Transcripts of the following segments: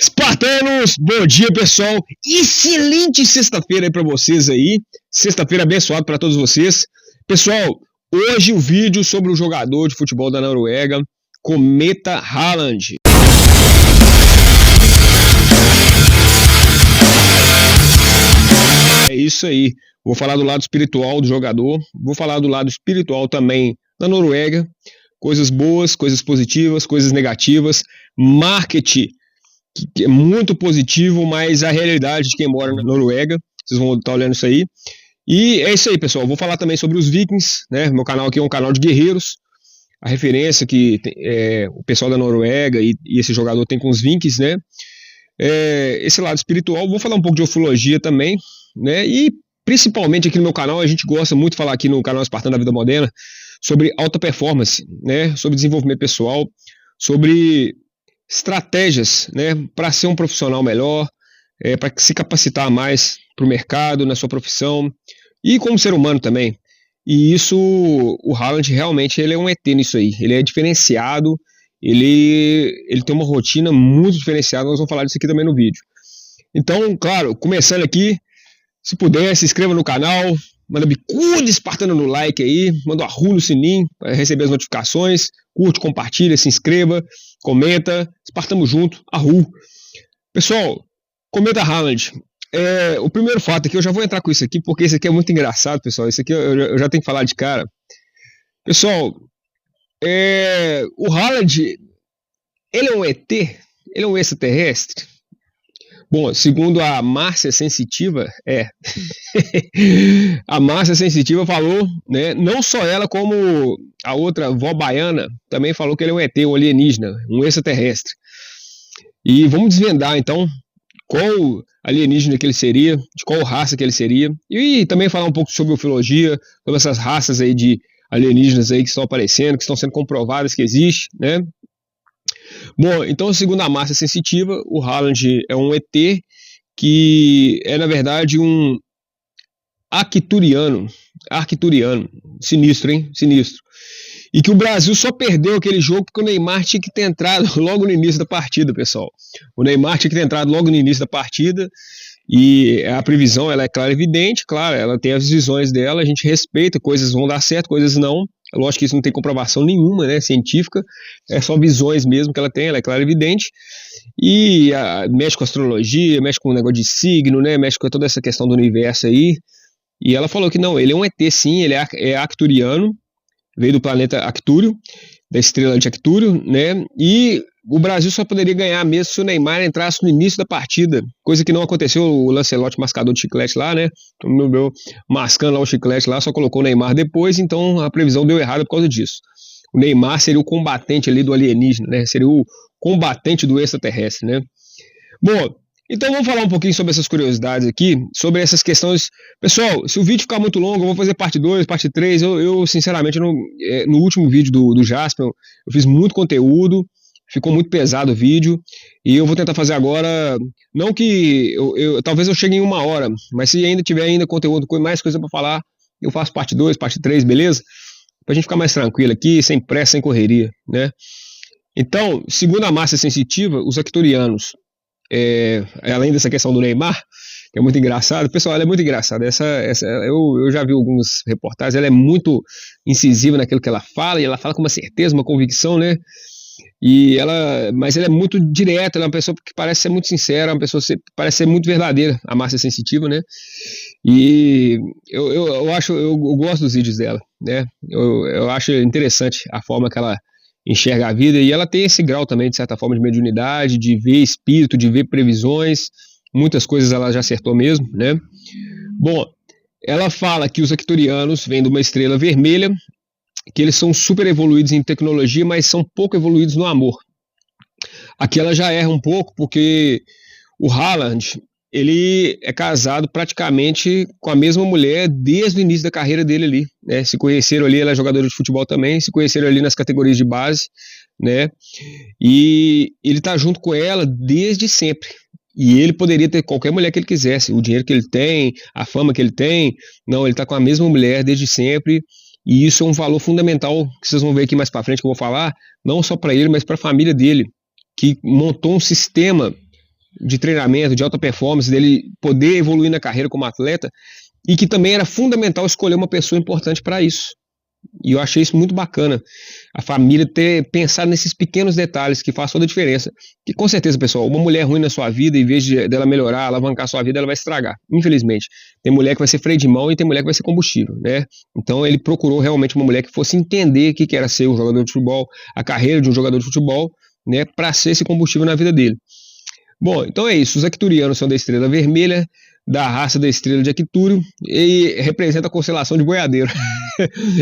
Espartanos, bom dia pessoal, excelente sexta-feira aí pra vocês aí, sexta-feira abençoada pra todos vocês. Pessoal, hoje o vídeo sobre o jogador de futebol da Noruega, Kometa Haaland. É isso aí, vou falar do lado espiritual do jogador, vou falar do lado espiritual também da Noruega, coisas boas, coisas positivas, coisas negativas, marketing, que é muito positivo, mas a realidade de quem mora na Noruega, vocês vão estar olhando isso aí. E é isso aí, pessoal. Vou falar também sobre os Vikings, né? Meu canal aqui é um canal de guerreiros. A referência que o pessoal da Noruega e esse jogador tem com os Vikings, né? Esse lado espiritual. Vou falar um pouco de ufologia também, né? E principalmente aqui no meu canal, a gente gosta muito de falar aqui no canal Espartano da Vida Moderna sobre alta performance, né? Sobre desenvolvimento pessoal, sobre estratégias, né, para ser um profissional melhor, para se capacitar mais para o mercado, na sua profissão e como ser humano também. E isso, o Haaland realmente ele é um ET nisso aí. Ele é diferenciado, ele tem uma rotina muito diferenciada. Nós vamos falar disso aqui também no vídeo. Então, claro, começando aqui, se puder, se inscreva no canal, manda bicuda espartano no like aí, manda um arru no sininho para receber as notificações, curte, compartilha, se inscreva, comenta, espartamos junto, arru. Pessoal, Kometa Haaland, o primeiro fato aqui, eu já vou entrar com isso aqui, porque isso aqui é muito engraçado, pessoal, isso aqui eu já tenho que falar de cara. Pessoal, o Haaland, ele é um ET? Ele é um extraterrestre? Bom, segundo a Márcia Sensitiva, a Márcia Sensitiva falou, né, não só ela, como a outra vó baiana, também falou que ele é um ET, um alienígena, um extraterrestre. E vamos desvendar, então, qual alienígena que ele seria, de qual raça que ele seria, e também falar um pouco sobre ufologia, sobre essas raças aí de alienígenas aí que estão aparecendo, que estão sendo comprovadas que existe, né? Bom, então, segundo a Márcia Sensitiva, o Haaland é um ET que é, na verdade, um arcturiano, sinistro, hein? Sinistro. E que o Brasil só perdeu aquele jogo porque o Neymar tinha que ter entrado logo no início da partida, pessoal. O Neymar tinha que ter entrado logo no início da partida e a previsão, ela é clara e evidente, claro, ela tem as visões dela, a gente respeita, coisas vão dar certo, coisas não. Lógico que isso não tem comprovação nenhuma, né, científica, é só visões mesmo que ela tem, ela é clara e evidente, e mexe com astrologia, mexe com o negócio de signo, né, mexe com toda essa questão do universo aí, e ela falou que não, ele é um ET sim, ele é arcturiano, veio do planeta Arctúrio, da estrela de Arctúrio, né, e o Brasil só poderia ganhar mesmo se o Neymar entrasse no início da partida, coisa que não aconteceu. O Lancelotti mascador de chiclete lá, né, mascando lá o chiclete lá, só colocou o Neymar depois, então a previsão deu errada por causa disso. O Neymar seria o combatente ali do alienígena, né, seria o combatente do extraterrestre, né. Bom, então vamos falar um pouquinho sobre essas curiosidades aqui, sobre essas questões. Pessoal, se o vídeo ficar muito longo, eu vou fazer parte 2, parte 3, eu sinceramente, no último vídeo do Jasper, eu fiz muito conteúdo, ficou muito pesado o vídeo, e eu vou tentar fazer agora, não que, talvez eu chegue em 1 hora, mas se ainda tiver conteúdo, mais coisa para falar, eu faço parte 2, parte 3, beleza? Pra gente ficar mais tranquilo aqui, sem pressa, sem correria, né? Então, segundo a Márcia Sensitiva, os arcturianos, além dessa questão do Neymar, que é muito engraçado, pessoal, ela é muito engraçada, eu já vi algumas reportagens, ela é muito incisiva naquilo que ela fala, e ela fala com uma certeza, uma convicção, né? Mas ela é muito direta, ela é uma pessoa que parece ser muito sincera, uma pessoa que parece ser muito verdadeira, a Márcia Sensitiva, né? E eu gosto dos vídeos dela, né? Eu acho interessante a forma que ela enxerga a vida, e ela tem esse grau também, de certa forma, de mediunidade, de ver espírito, de ver previsões, muitas coisas ela já acertou mesmo, né? Bom, ela fala que os arcturianos vêm de uma estrela vermelha, que eles são super evoluídos em tecnologia, mas são pouco evoluídos no amor. Aqui ela já erra um pouco, porque o Haaland, ele é casado praticamente com a mesma mulher desde o início da carreira dele ali, né? Se conheceram ali, ela é jogadora de futebol também, se conheceram ali nas categorias de base, né? E ele tá junto com ela desde sempre. E ele poderia ter qualquer mulher que ele quisesse, o dinheiro que ele tem, a fama que ele tem, não, ele tá com a mesma mulher desde sempre. E isso é um valor fundamental que vocês vão ver aqui mais para frente que eu vou falar, não só para ele, mas para a família dele, que montou um sistema de treinamento, de alta performance, dele poder evoluir na carreira como atleta, e que também era fundamental escolher uma pessoa importante para isso. E eu achei isso muito bacana, a família ter pensado nesses pequenos detalhes que faz toda a diferença. Que com certeza, pessoal, uma mulher ruim na sua vida, em vez dela melhorar, alavancar a sua vida, ela vai estragar, infelizmente. Tem mulher que vai ser freio de mão e tem mulher que vai ser combustível, né? Então ele procurou realmente uma mulher que fosse entender o que era ser um jogador de futebol, a carreira de um jogador de futebol, né, para ser esse combustível na vida dele. Bom, então é isso, os Arcturianos são da estrela vermelha, da raça da estrela de Arctúrio, e representa a constelação de Boiadeiro.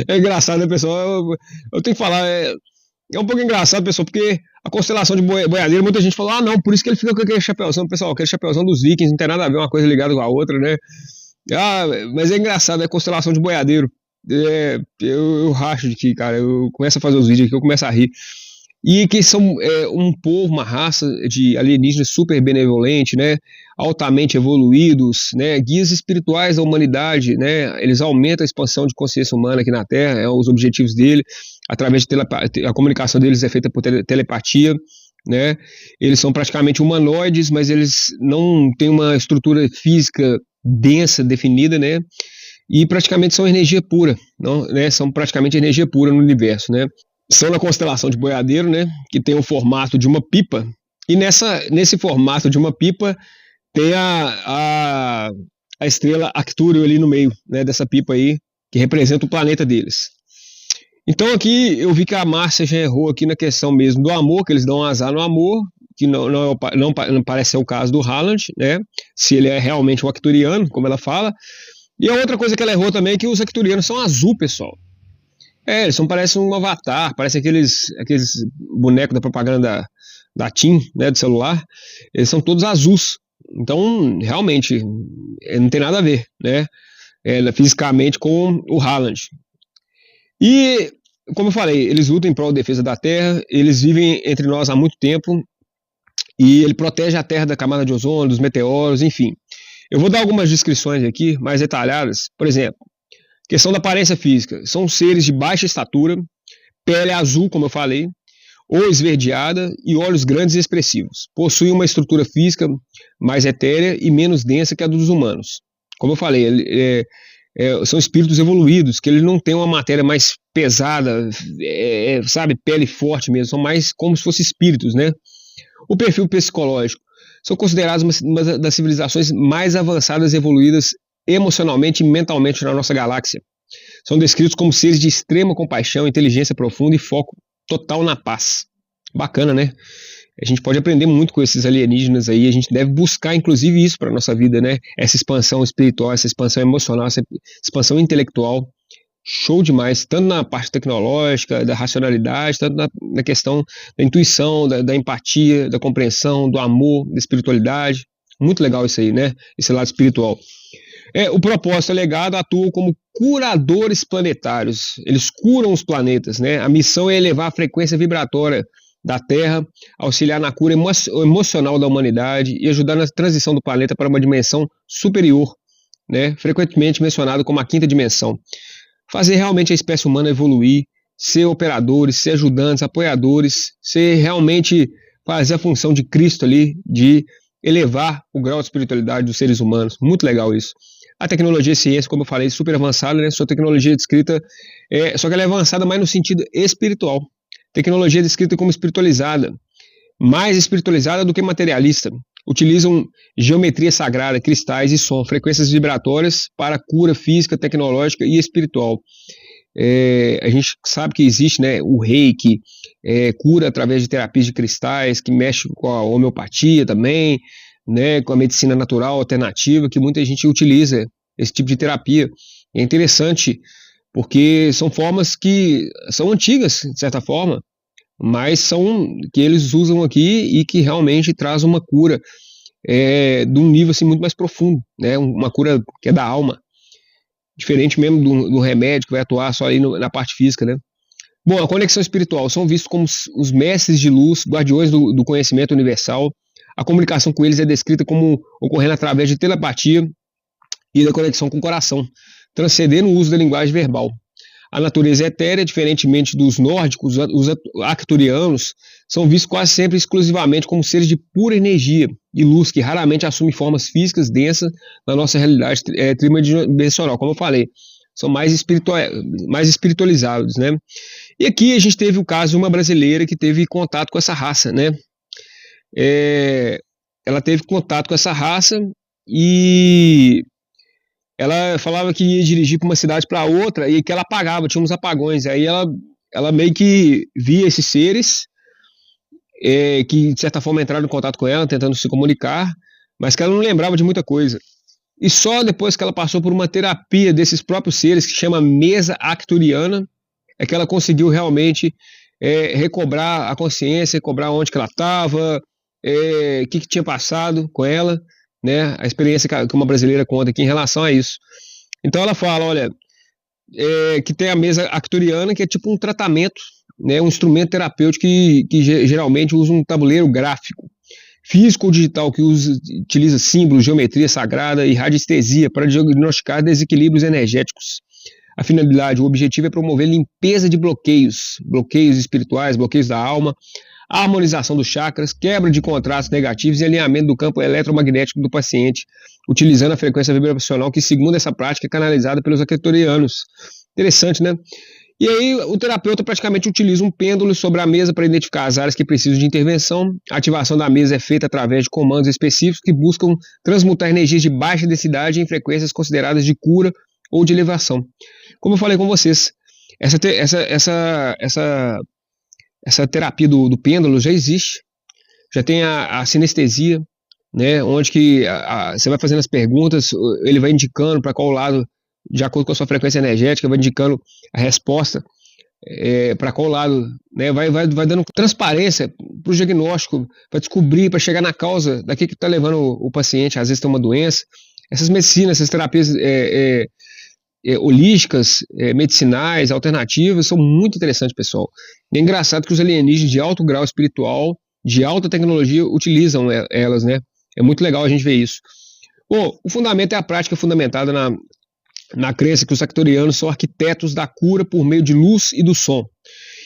É engraçado, né, pessoal? Eu tenho que falar, é um pouco engraçado, pessoal, porque a constelação de Boiadeiro, muita gente falou, não, por isso que ele fica com aquele chapéuzão, pessoal, aquele chapéuzão dos vikings, não tem nada a ver uma coisa ligada com a outra, né? Mas é engraçado, é a constelação de Boiadeiro. Eu racho de que, cara, eu começo a fazer os vídeos aqui, eu começo a rir. E que são um povo, uma raça de alienígenas super benevolente, né, altamente evoluídos, né, guias espirituais da humanidade, né, eles aumentam a expansão de consciência humana aqui na Terra, os objetivos dele, através de a comunicação deles é feita por telepatia, né, eles são praticamente humanoides, mas eles não têm uma estrutura física densa, definida, né, e praticamente são energia pura, não, né, são praticamente energia pura no universo, né. São na constelação de Boiadeiro, né, que tem o formato de uma pipa, e nesse formato de uma pipa tem a estrela Arctúrio ali no meio, né, dessa pipa aí, que representa o planeta deles. Então aqui eu vi que a Márcia já errou aqui na questão mesmo do amor, que eles dão um azar no amor, que não parece ser o caso do Haaland, né, se ele é realmente um arcturiano, como ela fala. E a outra coisa que ela errou também é que os arcturianos são azul, pessoal. Eles parecem um avatar, parece aqueles bonecos da propaganda da TIM, né, do celular. Eles são todos azuis. Então, realmente, não tem nada a ver, né, fisicamente com o Haaland. E, como eu falei, eles lutam em prol da defesa da Terra, eles vivem entre nós há muito tempo, e ele protege a Terra da camada de ozônio, dos meteoros, enfim. Eu vou dar algumas descrições aqui, mais detalhadas. Por exemplo, questão da aparência física. São seres de baixa estatura, pele azul, como eu falei, ou esverdeada e olhos grandes e expressivos. Possuem uma estrutura física mais etérea e menos densa que a dos humanos. Como eu falei, são espíritos evoluídos, que eles não têm uma matéria mais pesada, sabe, pele forte mesmo, são mais como se fossem espíritos, né? O perfil psicológico. São considerados uma das civilizações mais avançadas e evoluídas emocionalmente e mentalmente na nossa galáxia. São descritos como seres de extrema compaixão, inteligência profunda e foco total na paz. Bacana, né? A gente pode aprender muito com esses alienígenas aí, a gente deve buscar inclusive isso para a nossa vida, né? Essa expansão espiritual, essa expansão emocional, essa expansão intelectual. Show demais, tanto na parte tecnológica, da racionalidade, tanto na questão da intuição, da empatia, da compreensão, do amor, da espiritualidade. Muito legal isso aí, né? Esse lado espiritual. O propósito legado atuam como curadores planetários. Eles curam os planetas, né? A missão é elevar a frequência vibratória da Terra, auxiliar na cura emocional da humanidade e ajudar na transição do planeta para uma dimensão superior, né? Frequentemente mencionado como a quinta dimensão. Fazer realmente a espécie humana evoluir, ser operadores, ser ajudantes, apoiadores, ser realmente fazer a função de Cristo ali, de elevar o grau de espiritualidade dos seres humanos. Muito legal isso. A tecnologia e a ciência, como eu falei, super avançada, né? Sua tecnologia descrita, só que ela é avançada mais no sentido espiritual. Tecnologia descrita como espiritualizada, mais espiritualizada do que materialista. Utilizam geometria sagrada, cristais e som, frequências vibratórias para cura física, tecnológica e espiritual. A gente sabe que existe, né, o Reiki, cura através de terapias de cristais, que mexe com a homeopatia também, né, com a medicina natural alternativa, que muita gente utiliza esse tipo de terapia. É interessante, porque são formas que são antigas, de certa forma, mas são que eles usam aqui e que realmente traz uma cura de um nível assim, muito mais profundo, né, uma cura que é da alma, diferente mesmo do remédio que vai atuar só aí na parte física, né. Bom, a conexão espiritual são vistos como os mestres de luz, guardiões do conhecimento universal. A comunicação com eles é descrita como ocorrendo através de telepatia e da conexão com o coração, transcendendo o uso da linguagem verbal. A natureza é etérea, diferentemente dos nórdicos, os arcturianos são vistos quase sempre exclusivamente como seres de pura energia e luz, que raramente assumem formas físicas densas na nossa realidade tridimensional, como eu falei. São mais espiritualizados, né? E aqui a gente teve o caso de uma brasileira que teve contato com essa raça, né? Ela teve contato com essa raça e ela falava que ia dirigir para uma cidade para outra e que ela apagava, tinha uns apagões. Aí ela meio que via esses seres que de certa forma entraram em contato com ela, tentando se comunicar, mas que ela não lembrava de muita coisa. E só depois que ela passou por uma terapia desses próprios seres, que chama mesa arcturiana, é que ela conseguiu realmente recobrar a consciência, recobrar onde que ela estava, o que tinha passado com ela, né? A experiência que uma brasileira conta aqui em relação a isso. Então ela fala, olha, que tem a mesa arcturiana, que é tipo um tratamento, né? Um instrumento terapêutico que geralmente usa um tabuleiro gráfico, físico ou digital, que utiliza símbolos, geometria sagrada e radiestesia para diagnosticar desequilíbrios energéticos. A finalidade, o objetivo é promover limpeza de bloqueios espirituais, bloqueios da alma, a harmonização dos chakras, quebra de contrastes negativos e alinhamento do campo eletromagnético do paciente, utilizando a frequência vibracional que, segundo essa prática, é canalizada pelos arcturianos. Interessante, né? E aí o terapeuta praticamente utiliza um pêndulo sobre a mesa para identificar as áreas que precisam de intervenção. A ativação da mesa é feita através de comandos específicos que buscam transmutar energias de baixa densidade em frequências consideradas de cura ou de elevação. Como eu falei com vocês, essa terapia do pêndulo já existe, já tem a sinestesia, né, onde que você vai fazendo as perguntas, ele vai indicando para qual lado, de acordo com a sua frequência energética, vai indicando a resposta para qual lado, né, vai dando transparência para o diagnóstico, para descobrir, para chegar na causa daquilo que está levando o paciente, às vezes tem uma doença. Essas medicinas, essas terapias holísticas, medicinais, alternativas, são muito interessantes, pessoal. E é engraçado que os alienígenas de alto grau espiritual, de alta tecnologia, utilizam elas, né? É muito legal a gente ver isso. Bom, o fundamento é a prática fundamentada na crença que os arcturianos são arquitetos da cura por meio de luz e do som,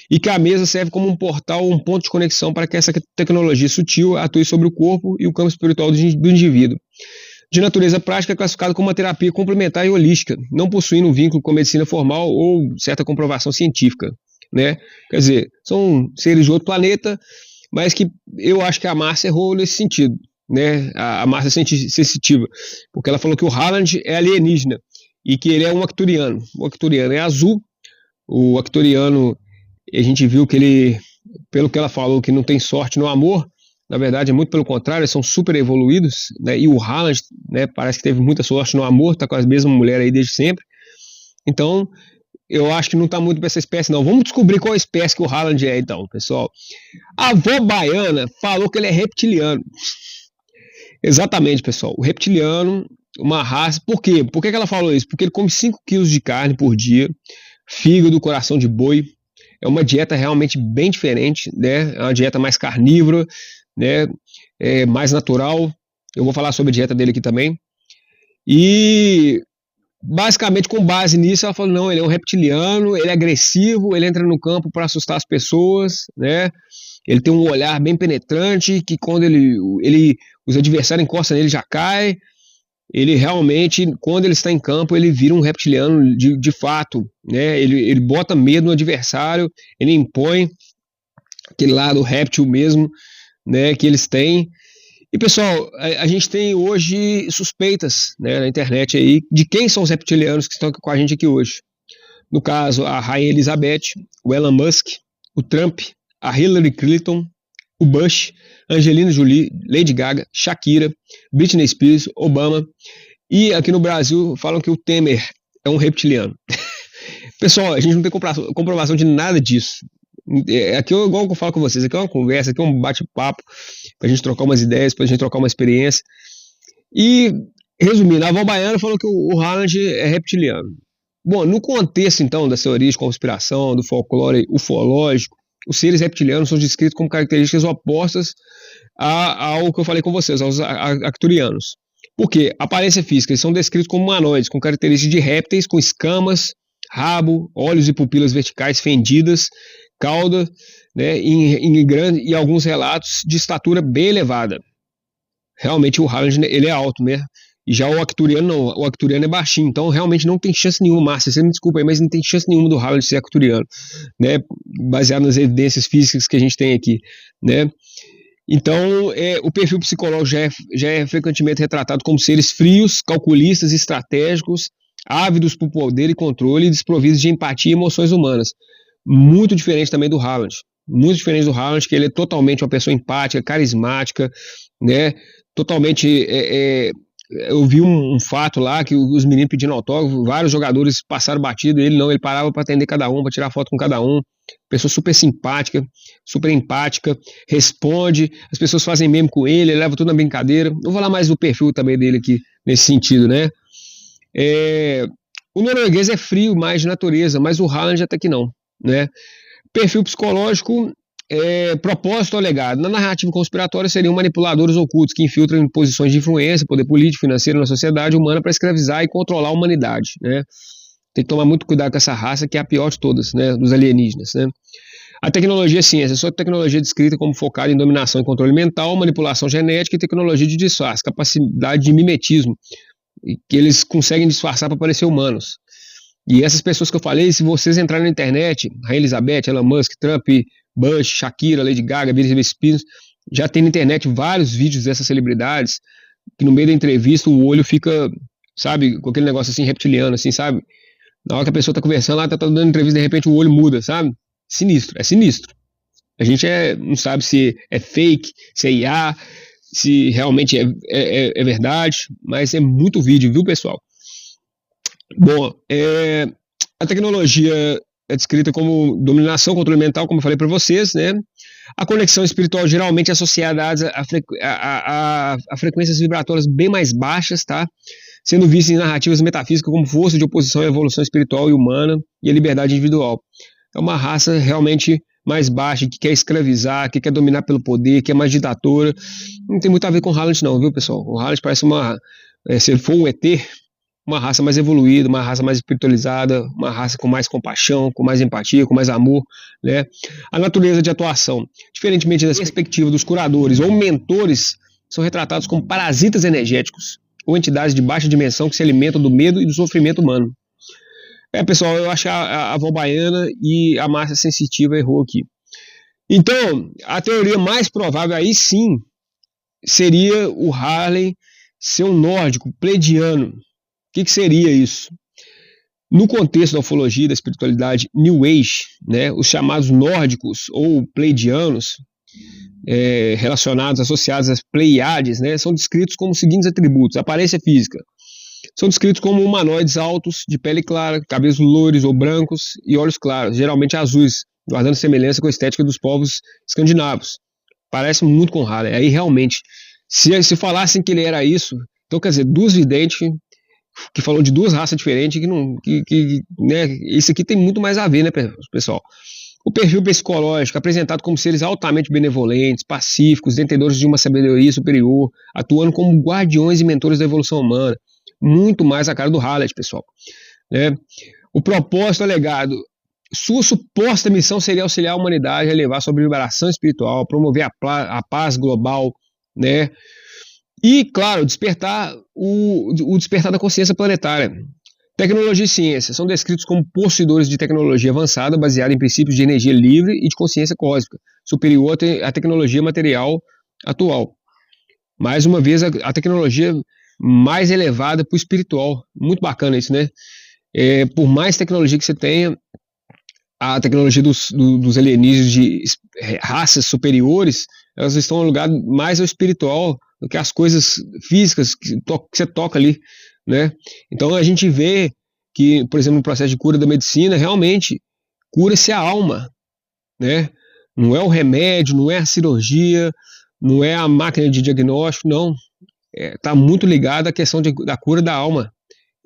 e que a mesa serve como um portal, um ponto de conexão para que essa tecnologia sutil atue sobre o corpo e o campo espiritual do indivíduo. De natureza prática, é classificado como uma terapia complementar e holística, não possuindo um vínculo com a medicina formal ou certa comprovação científica, né? Quer dizer, são seres de outro planeta, mas que eu acho que a Márcia errou nesse sentido, né? A Márcia sensitiva, porque ela falou que o Haaland é alienígena e que ele é um arcturiano. O arcturiano é azul, o arcturiano, a gente viu que ele, pelo que ela falou, que não tem sorte no amor. Na verdade, é muito pelo contrário, eles são super evoluídos, né? E o Haaland, né, parece que teve muita sorte no amor, está com a mesma mulher aí desde sempre. Então, eu acho que não está muito para essa espécie, não. Vamos descobrir qual espécie que o Haaland é, então, pessoal. A avó baiana falou que ele é reptiliano. Exatamente, pessoal. O reptiliano, uma raça. Por quê? Por que ela falou isso? Porque ele come 5 quilos de carne por dia, fígado, coração de boi. É uma dieta realmente bem diferente, né? É uma dieta mais carnívora, né? Mais natural. Eu vou falar sobre a dieta dele aqui também. E basicamente, com base nisso, ela falou: não, ele é um reptiliano, ele é agressivo, ele entra no campo para assustar as pessoas, né? Ele tem um olhar bem penetrante, que quando os adversários encostam nele, já cai. Ele realmente, quando ele está em campo, ele vira um reptiliano de fato, né? Ele bota medo no adversário, ele impõe aquele lado réptil mesmo, né, que eles têm. E pessoal, a gente tem hoje suspeitas, né, na internet aí de quem são os reptilianos que estão com a gente aqui hoje. No caso, a Rainha Elizabeth, o Elon Musk, o Trump, a Hillary Clinton, o Bush, Angelina Jolie, Lady Gaga, Shakira, Britney Spears, Obama. E aqui no Brasil falam que o Temer é um reptiliano. Pessoal, a gente não tem comprovação de nada disso. Aqui, igual eu falo com vocês, aqui é uma conversa, aqui é um bate-papo pra gente trocar umas ideias, pra gente trocar uma experiência. E, resumindo, a avó baiana falou que o Haaland é reptiliano. Bom, no contexto, então, das teorias de conspiração, do folclore ufológico, os seres reptilianos são descritos como características opostas ao que eu falei com vocês, aos arcturianos. Por quê? A aparência física, eles são descritos como humanoides, com características de répteis, com escamas, rabo, olhos e pupilas verticais fendidas, cauda, né, e alguns relatos de estatura bem elevada. Realmente o Haaland, ele é alto, né? E já o Arcturiano não, o Arcturiano é baixinho, então realmente não tem chance nenhuma, Márcia, você me desculpa aí, mas não tem chance nenhuma do Haaland ser Arcturiano, né? Baseado nas evidências físicas que a gente tem aqui, né? Então, o perfil psicológico já é frequentemente retratado como seres frios, calculistas, estratégicos, ávidos por poder e controle, desprovidos de empatia e emoções humanas. Muito diferente também do Haaland. Muito diferente do Haaland, que ele é totalmente uma pessoa empática, carismática, né? Totalmente. Eu vi um fato lá que os meninos pedindo autógrafo, vários jogadores passaram batido, ele não, ele parava para atender cada um, para tirar foto com cada um. Pessoa super simpática, super empática, responde, as pessoas fazem meme com ele leva tudo na brincadeira. Eu vou falar mais do perfil também dele aqui, nesse sentido, né? O norueguês é frio mais de natureza, mas o Haaland até que não, né? Perfil psicológico, propósito ou legado. Na narrativa conspiratória seriam manipuladores ocultos que infiltram em posições de influência, poder político, financeiro na sociedade humana para escravizar e controlar a humanidade, né? Tem que tomar muito cuidado com essa raça, que é a pior de todas, né, dos alienígenas, né? A tecnologia é ciência, só tecnologia descrita como focada em dominação e controle mental, manipulação genética e tecnologia de disfarce, capacidade de mimetismo, que eles conseguem disfarçar para parecer humanos. E essas pessoas que eu falei, se vocês entrarem na internet, Rainha Elizabeth, Elon Musk, Trump, Bush, Shakira, Lady Gaga, Britney Spears, já tem na internet vários vídeos dessas celebridades, que no meio da entrevista o olho fica, sabe, com aquele negócio assim reptiliano, assim, sabe? Na hora que a pessoa tá conversando, ela tá dando entrevista, de repente o olho muda, sabe? Sinistro, é sinistro. A gente não sabe se é fake, se é IA, se realmente é verdade, mas é muito vídeo, viu, pessoal? Bom, a tecnologia é descrita como dominação, controle mental, como eu falei para vocês, né? A conexão espiritual geralmente é associada a frequências vibratórias bem mais baixas, tá? Sendo vista em narrativas metafísicas como força de oposição à evolução espiritual e humana e a liberdade individual. É uma raça realmente mais baixa, que quer escravizar, que quer dominar pelo poder, que é mais ditadora. Não tem muito a ver com o Haaland não, viu, pessoal? O Haaland parece se ele for um ET, uma raça mais evoluída, uma raça mais espiritualizada, uma raça com mais compaixão, com mais empatia, com mais amor, né? A natureza de atuação, diferentemente da perspectiva dos curadores ou mentores, são retratados como parasitas energéticos, ou entidades de baixa dimensão que se alimentam do medo e do sofrimento humano. Pessoal, eu acho que a avó baiana e a Márcia Sensitiva errou aqui. Então, a teoria mais provável aí sim seria o Harley ser um nórdico, pleiadiano. O que seria isso? No contexto da ufologia, da espiritualidade New Age, né, os chamados nórdicos ou pleiadianos, relacionados, associados às Pleiades, né, são descritos como os seguintes atributos: aparência física. São descritos como humanoides altos, de pele clara, cabelos loiros ou brancos e olhos claros, geralmente azuis, guardando semelhança com a estética dos povos escandinavos. Parece muito com Harley. Aí realmente, se falassem que ele era isso, então quer dizer, duas videntes que falou de duas raças diferentes, né, isso aqui tem muito mais a ver, né, pessoal? O perfil psicológico, apresentado como seres altamente benevolentes, pacíficos, detentores de uma sabedoria superior, atuando como guardiões e mentores da evolução humana. Muito mais a cara do Haaland, pessoal, né? O propósito alegado: sua suposta missão seria auxiliar a humanidade a elevar sua vibração espiritual, a promover a paz global, né? E, claro, despertar o despertar da consciência planetária. Tecnologia e ciência são descritos como possuidores de tecnologia avançada baseada em princípios de energia livre e de consciência cósmica, superior à tecnologia material atual. Mais uma vez, a tecnologia mais elevada para o espiritual. Muito bacana isso, né? Por mais tecnologia que você tenha, a tecnologia dos alienígenas de raças superiores, elas estão no lugar mais ao espiritual do que as coisas físicas que você toca ali, né? Então a gente vê que, por exemplo, no processo de cura da medicina, realmente cura-se a alma, né? Não é o remédio, não é a cirurgia, não é a máquina de diagnóstico, não. Está muito ligado à questão da cura da alma,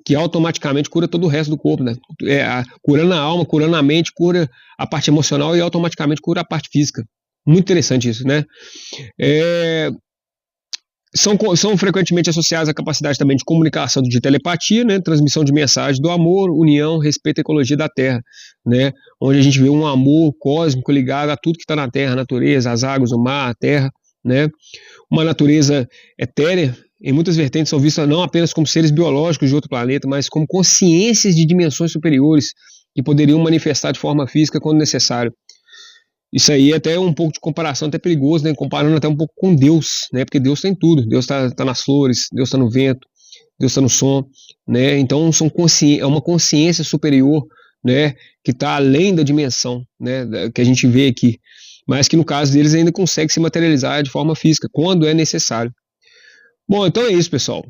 que automaticamente cura todo o resto do corpo, né? Curando a alma, curando a mente, cura a parte emocional e automaticamente cura a parte física. Muito interessante isso, né? são frequentemente associadas à capacidade também de comunicação, de telepatia, né, transmissão de mensagem do amor, união, respeito à ecologia da Terra, né, onde a gente vê um amor cósmico ligado a tudo que está na Terra, a natureza, as águas, o mar, a Terra, né, uma natureza etérea. Em muitas vertentes são vistas não apenas como seres biológicos de outro planeta, mas como consciências de dimensões superiores que poderiam manifestar de forma física quando necessário. Isso aí é até um pouco de comparação, até perigoso, né? Comparando até um pouco com Deus, né? Porque Deus tem tudo. Deus está nas flores, Deus está no vento, Deus está no som, né? Então é uma consciência superior, né? Que está além da dimensão, né? Que a gente vê aqui, mas que no caso deles ainda consegue se materializar de forma física quando é necessário. Bom, então é isso, pessoal.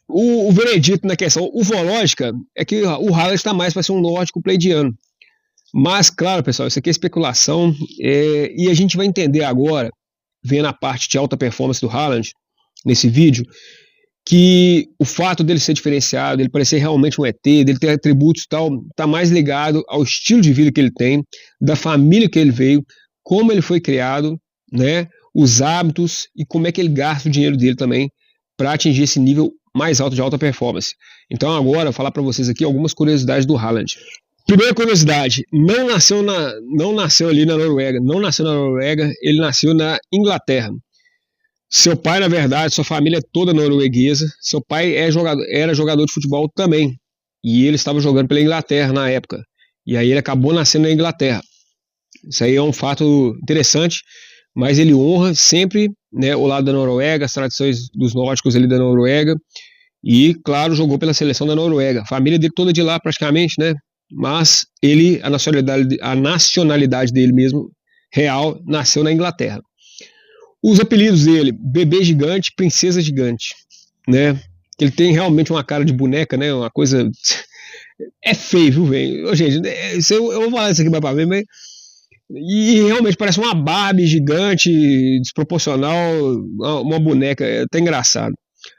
O veredito na questão ufológica é que o Haaland está mais para ser um nórdico pleidiano. Mas, claro, pessoal, isso aqui é especulação, e a gente vai entender agora, vendo a parte de alta performance do Haaland, nesse vídeo, que o fato dele ser diferenciado, ele parecer realmente um ET, dele ter atributos e tal, está mais ligado ao estilo de vida que ele tem, da família que ele veio, como ele foi criado, né, os hábitos e como é que ele gasta o dinheiro dele também para atingir esse nível mais alto de alta performance. Então agora, eu vou falar para vocês aqui algumas curiosidades do Haaland. Primeira curiosidade, não nasceu ali na Noruega, não nasceu na Noruega, ele nasceu na Inglaterra. Seu pai, na verdade, sua família é toda norueguesa, seu pai era jogador de futebol também, e ele estava jogando pela Inglaterra na época, e aí ele acabou nascendo na Inglaterra. Isso aí é um fato interessante, mas ele honra sempre, né, o lado da Noruega, as tradições dos nórdicos ali da Noruega, e, claro, jogou pela seleção da Noruega. A família dele toda de lá, praticamente, né? Mas a nacionalidade dele mesmo, real, nasceu na Inglaterra. Os apelidos dele, Bebê Gigante, Princesa Gigante, né? Ele tem realmente uma cara de boneca, né? Uma coisa... É feio, viu, velho? Gente, eu vou falar isso aqui pra ver, mas... E realmente parece uma Barbie gigante, desproporcional, uma boneca, é até engraçado.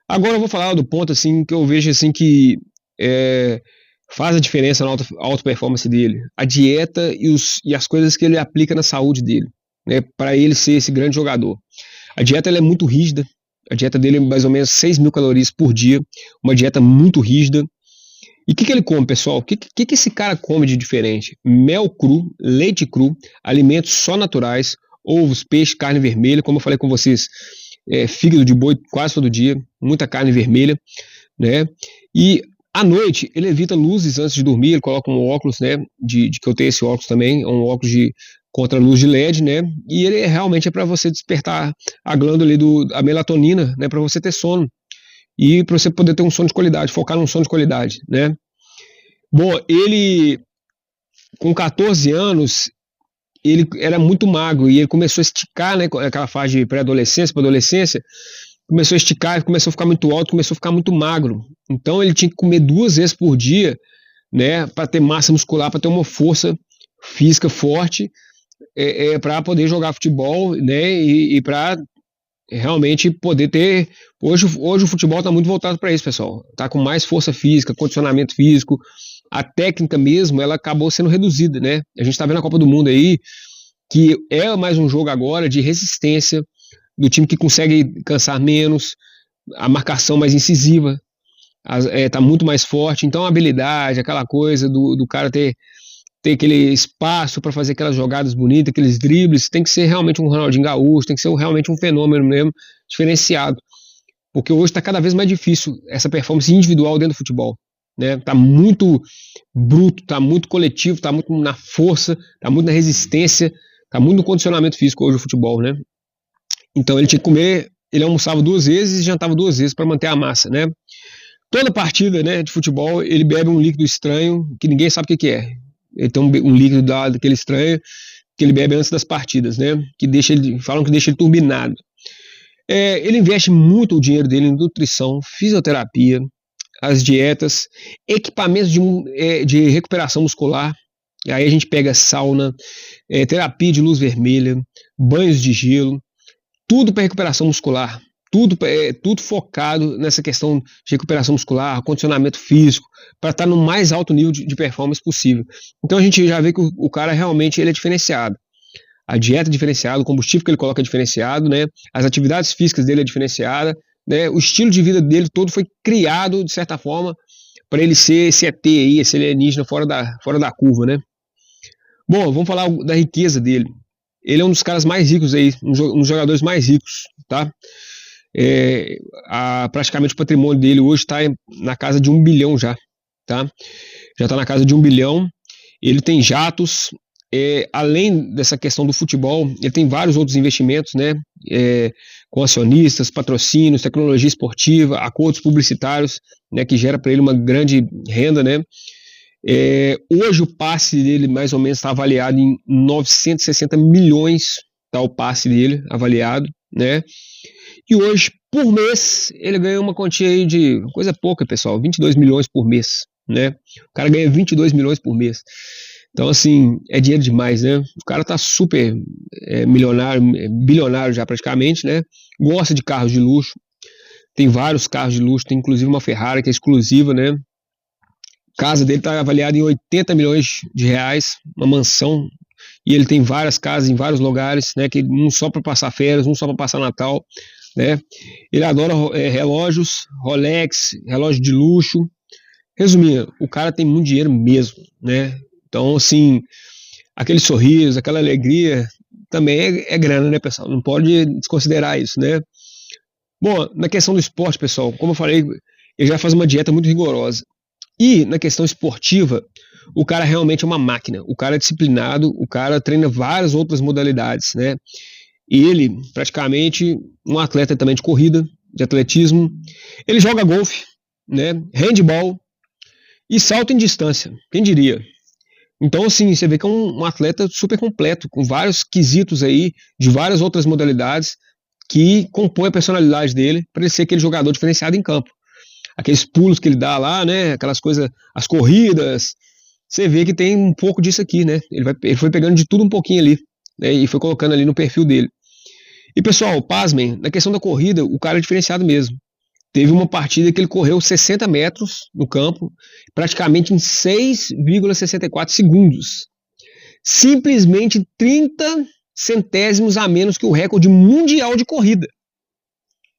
Agora eu vou falar do ponto, assim, que eu vejo, assim, que... faz a diferença na alta performance dele, a dieta e as coisas que ele aplica na saúde dele, né, para ele ser esse grande jogador. A dieta ela é muito rígida, a dieta dele é mais ou menos 6.000 calorias por dia, uma dieta muito rígida. E o que ele come, pessoal? O que esse cara come de diferente? Mel cru, leite cru, alimentos só naturais, ovos, peixe, carne vermelha, como eu falei com vocês, fígado de boi quase todo dia, muita carne vermelha, né, e à noite, ele evita luzes antes de dormir, ele coloca um óculos, né, que eu tenho esse óculos também, é um óculos contra luz de LED, né, e ele realmente é para você despertar a glândula ali a melatonina, né, para você ter sono, e para você poder ter um sono de qualidade, focar num sono de qualidade, né. Bom, ele, com 14 anos, ele era muito magro, e ele começou a esticar, né, aquela fase de pré-adolescência, para adolescência, começou a esticar, começou a ficar muito alto, começou a ficar muito magro. Então ele tinha que comer 2 vezes por dia, né, para ter massa muscular, para ter uma força física forte, para poder jogar futebol, né, e para realmente poder ter... Hoje o futebol está muito voltado para isso, pessoal. Está com mais força física, condicionamento físico. A técnica mesmo, ela acabou sendo reduzida, né? A gente está vendo a Copa do Mundo aí, que é mais um jogo agora de resistência, do time que consegue cansar menos, a marcação mais incisiva, tá muito mais forte. Então a habilidade, aquela coisa do cara ter aquele espaço para fazer aquelas jogadas bonitas, aqueles dribles, tem que ser realmente um Ronaldinho Gaúcho, tem que ser realmente um fenômeno mesmo, diferenciado, porque hoje está cada vez mais difícil essa performance individual dentro do futebol, né? Tá muito bruto, tá muito coletivo, tá muito na força, tá muito na resistência, tá muito no condicionamento físico hoje o futebol, né? Então ele tinha que comer, ele almoçava 2 vezes e jantava 2 vezes para manter a massa, né? Toda partida, né, de futebol, ele bebe um líquido estranho que ninguém sabe o que é. Ele tem um líquido daquele estranho que ele bebe antes das partidas, né? Falam que deixa ele turbinado. Ele investe muito o dinheiro dele em nutrição, fisioterapia, as dietas, equipamentos de recuperação muscular. Aí a gente pega sauna, terapia de luz vermelha, banhos de gelo, tudo para recuperação muscular, tudo focado nessa questão de recuperação muscular, condicionamento físico, para estar no mais alto nível de performance possível. Então a gente já vê que o cara realmente ele é diferenciado. A dieta é diferenciada, o combustível que ele coloca é diferenciado, né? As atividades físicas dele é diferenciada, né? O estilo de vida dele todo foi criado, de certa forma, para ele ser esse ET aí, esse alienígena fora da curva, né? Bom, vamos falar da riqueza dele. Ele é um dos caras mais ricos aí, um dos jogadores mais ricos, tá? Praticamente o patrimônio dele hoje está na casa de 1 bilhão já, tá? Já está na casa de 1 bilhão. Ele tem jatos, além dessa questão do futebol, ele tem vários outros investimentos, né? Com acionistas, patrocínios, tecnologia esportiva, acordos publicitários, né? Que gera para ele uma grande renda, né? Hoje o passe dele mais ou menos está avaliado em 960 milhões, tá? O passe dele avaliado, né? E hoje, por mês, ele ganha uma quantia aí de coisa pouca, pessoal, 22 milhões por mês, né? O cara ganha 22 milhões por mês. Então, assim, é dinheiro demais, né? O cara tá super milionário, bilionário já praticamente, né? Gosta de carros de luxo, tem vários carros de luxo, tem inclusive uma Ferrari que é exclusiva, né? A casa dele tá avaliada em 80 milhões de reais, uma mansão, e ele tem várias casas em vários lugares, né? Um só para passar férias, um só para passar Natal, né? Ele adora relógios, Rolex, relógio de luxo. Resumindo, o cara tem muito dinheiro mesmo, né? Então, assim, aquele sorriso, aquela alegria, também é grana, né, pessoal? Não pode desconsiderar isso, né? Bom, na questão do esporte, pessoal, como eu falei, ele já faz uma dieta muito rigorosa. E na questão esportiva, o cara realmente é uma máquina. O cara é disciplinado, o cara treina várias outras modalidades, né? E ele, praticamente, um atleta também de corrida, de atletismo. Ele joga golfe, né? Handball e salto em distância, quem diria? Então, assim, você vê que é um atleta super completo, com vários quesitos aí, de várias outras modalidades, que compõem a personalidade dele para ele ser aquele jogador diferenciado em campo. Aqueles pulos que ele dá lá, né? Aquelas coisas, as corridas, você vê que tem um pouco disso aqui, né? Ele foi pegando de tudo um pouquinho ali, né? E foi colocando ali no perfil dele. E, pessoal, pasmem, na questão da corrida, o cara é diferenciado mesmo. Teve uma partida que ele correu 60 metros no campo, praticamente em 6,64 segundos. Simplesmente 30 centésimos a menos que o recorde mundial de corrida.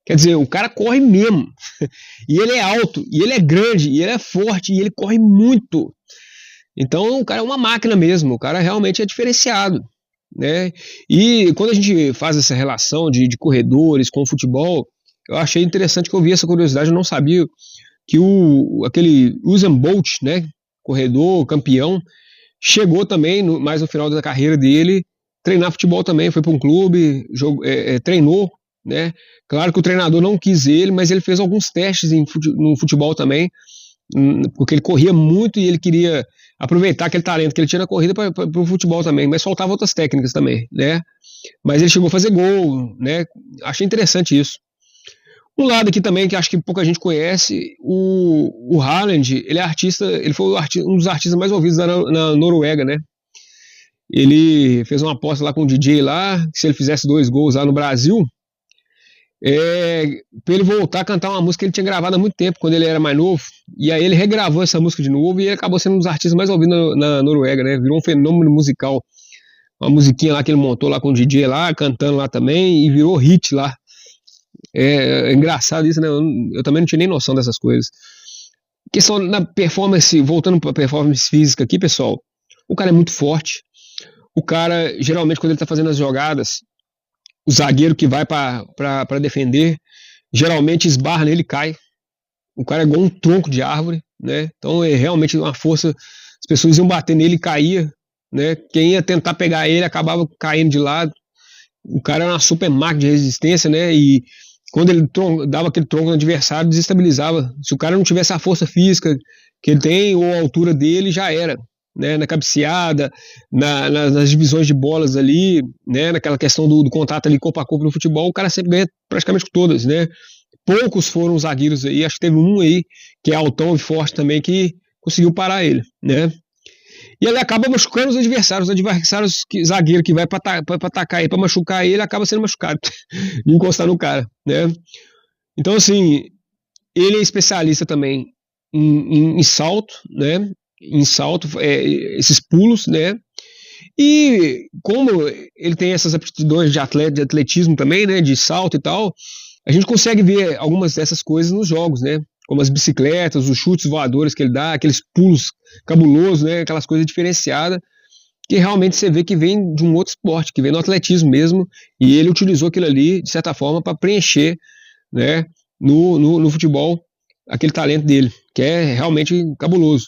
Quer dizer, o cara corre mesmo. E ele é alto, e ele é grande, e ele é forte, e ele corre muito. Então o cara é uma máquina mesmo, o cara realmente é diferenciado, né? E quando a gente faz essa relação de corredores com o futebol, eu achei interessante que eu vi essa curiosidade, eu não sabia que aquele Usain Bolt, né, corredor, campeão, chegou também, mais no final da carreira dele, treinar futebol também, foi para um clube, treinou, né? Claro que o treinador não quis ele, mas ele fez alguns testes no futebol também, porque ele corria muito e ele queria aproveitar aquele talento que ele tinha na corrida para o futebol também, mas faltava outras técnicas também, né? Mas ele chegou a fazer gol, né? Achei interessante isso. Um lado aqui também que acho que pouca gente conhece, o Haaland, ele é artista, ele foi um dos artistas mais ouvidos na Noruega, né? Ele fez uma aposta lá com o DJ lá, que se ele fizesse 2 gols lá no Brasil, para ele voltar a cantar uma música que ele tinha gravado há muito tempo, quando ele era mais novo, e aí ele regravou essa música de novo e ele acabou sendo um dos artistas mais ouvidos na Noruega, né? Virou um fenômeno musical, uma musiquinha lá que ele montou lá com o DJ lá, cantando lá também, e virou hit lá. É engraçado isso, né? Eu também não tinha nem noção dessas coisas. Questão da performance, voltando para a performance física aqui, pessoal, o cara é muito forte. O cara, geralmente, quando ele tá fazendo as jogadas, o zagueiro que vai para defender, geralmente esbarra nele e cai. O cara é igual um tronco de árvore, né? Então é realmente uma força. As pessoas iam bater nele e caía, né? Quem ia tentar pegar ele acabava caindo de lado. O cara é uma super máquina de resistência, né? E quando ele dava aquele tronco no adversário, desestabilizava. Se o cara não tivesse a força física que ele tem ou a altura dele, já era. Né, na cabeceada, nas divisões de bolas ali, né, naquela questão do contato ali corpo a corpo no futebol, o cara sempre ganha praticamente com todas, né? Poucos foram os zagueiros aí, acho que teve um aí que é altão e forte também que conseguiu parar ele, né? E ele acaba machucando os adversários zagueiro que vai para atacar ele, para machucar ele, acaba sendo machucado de encostar no cara, né? Então assim, ele é especialista também em salto, né? Em salto, esses pulos, né? E como ele tem essas aptidões de atletismo também, né, de salto e tal, a gente consegue ver algumas dessas coisas nos jogos, né? Como as bicicletas, os chutes voadores que ele dá, aqueles pulos cabulosos, né? Aquelas coisas diferenciadas, que realmente você vê que vem de um outro esporte, que vem do atletismo mesmo, e ele utilizou aquilo ali, de certa forma, para preencher, né, no futebol, aquele talento dele, que é realmente cabuloso.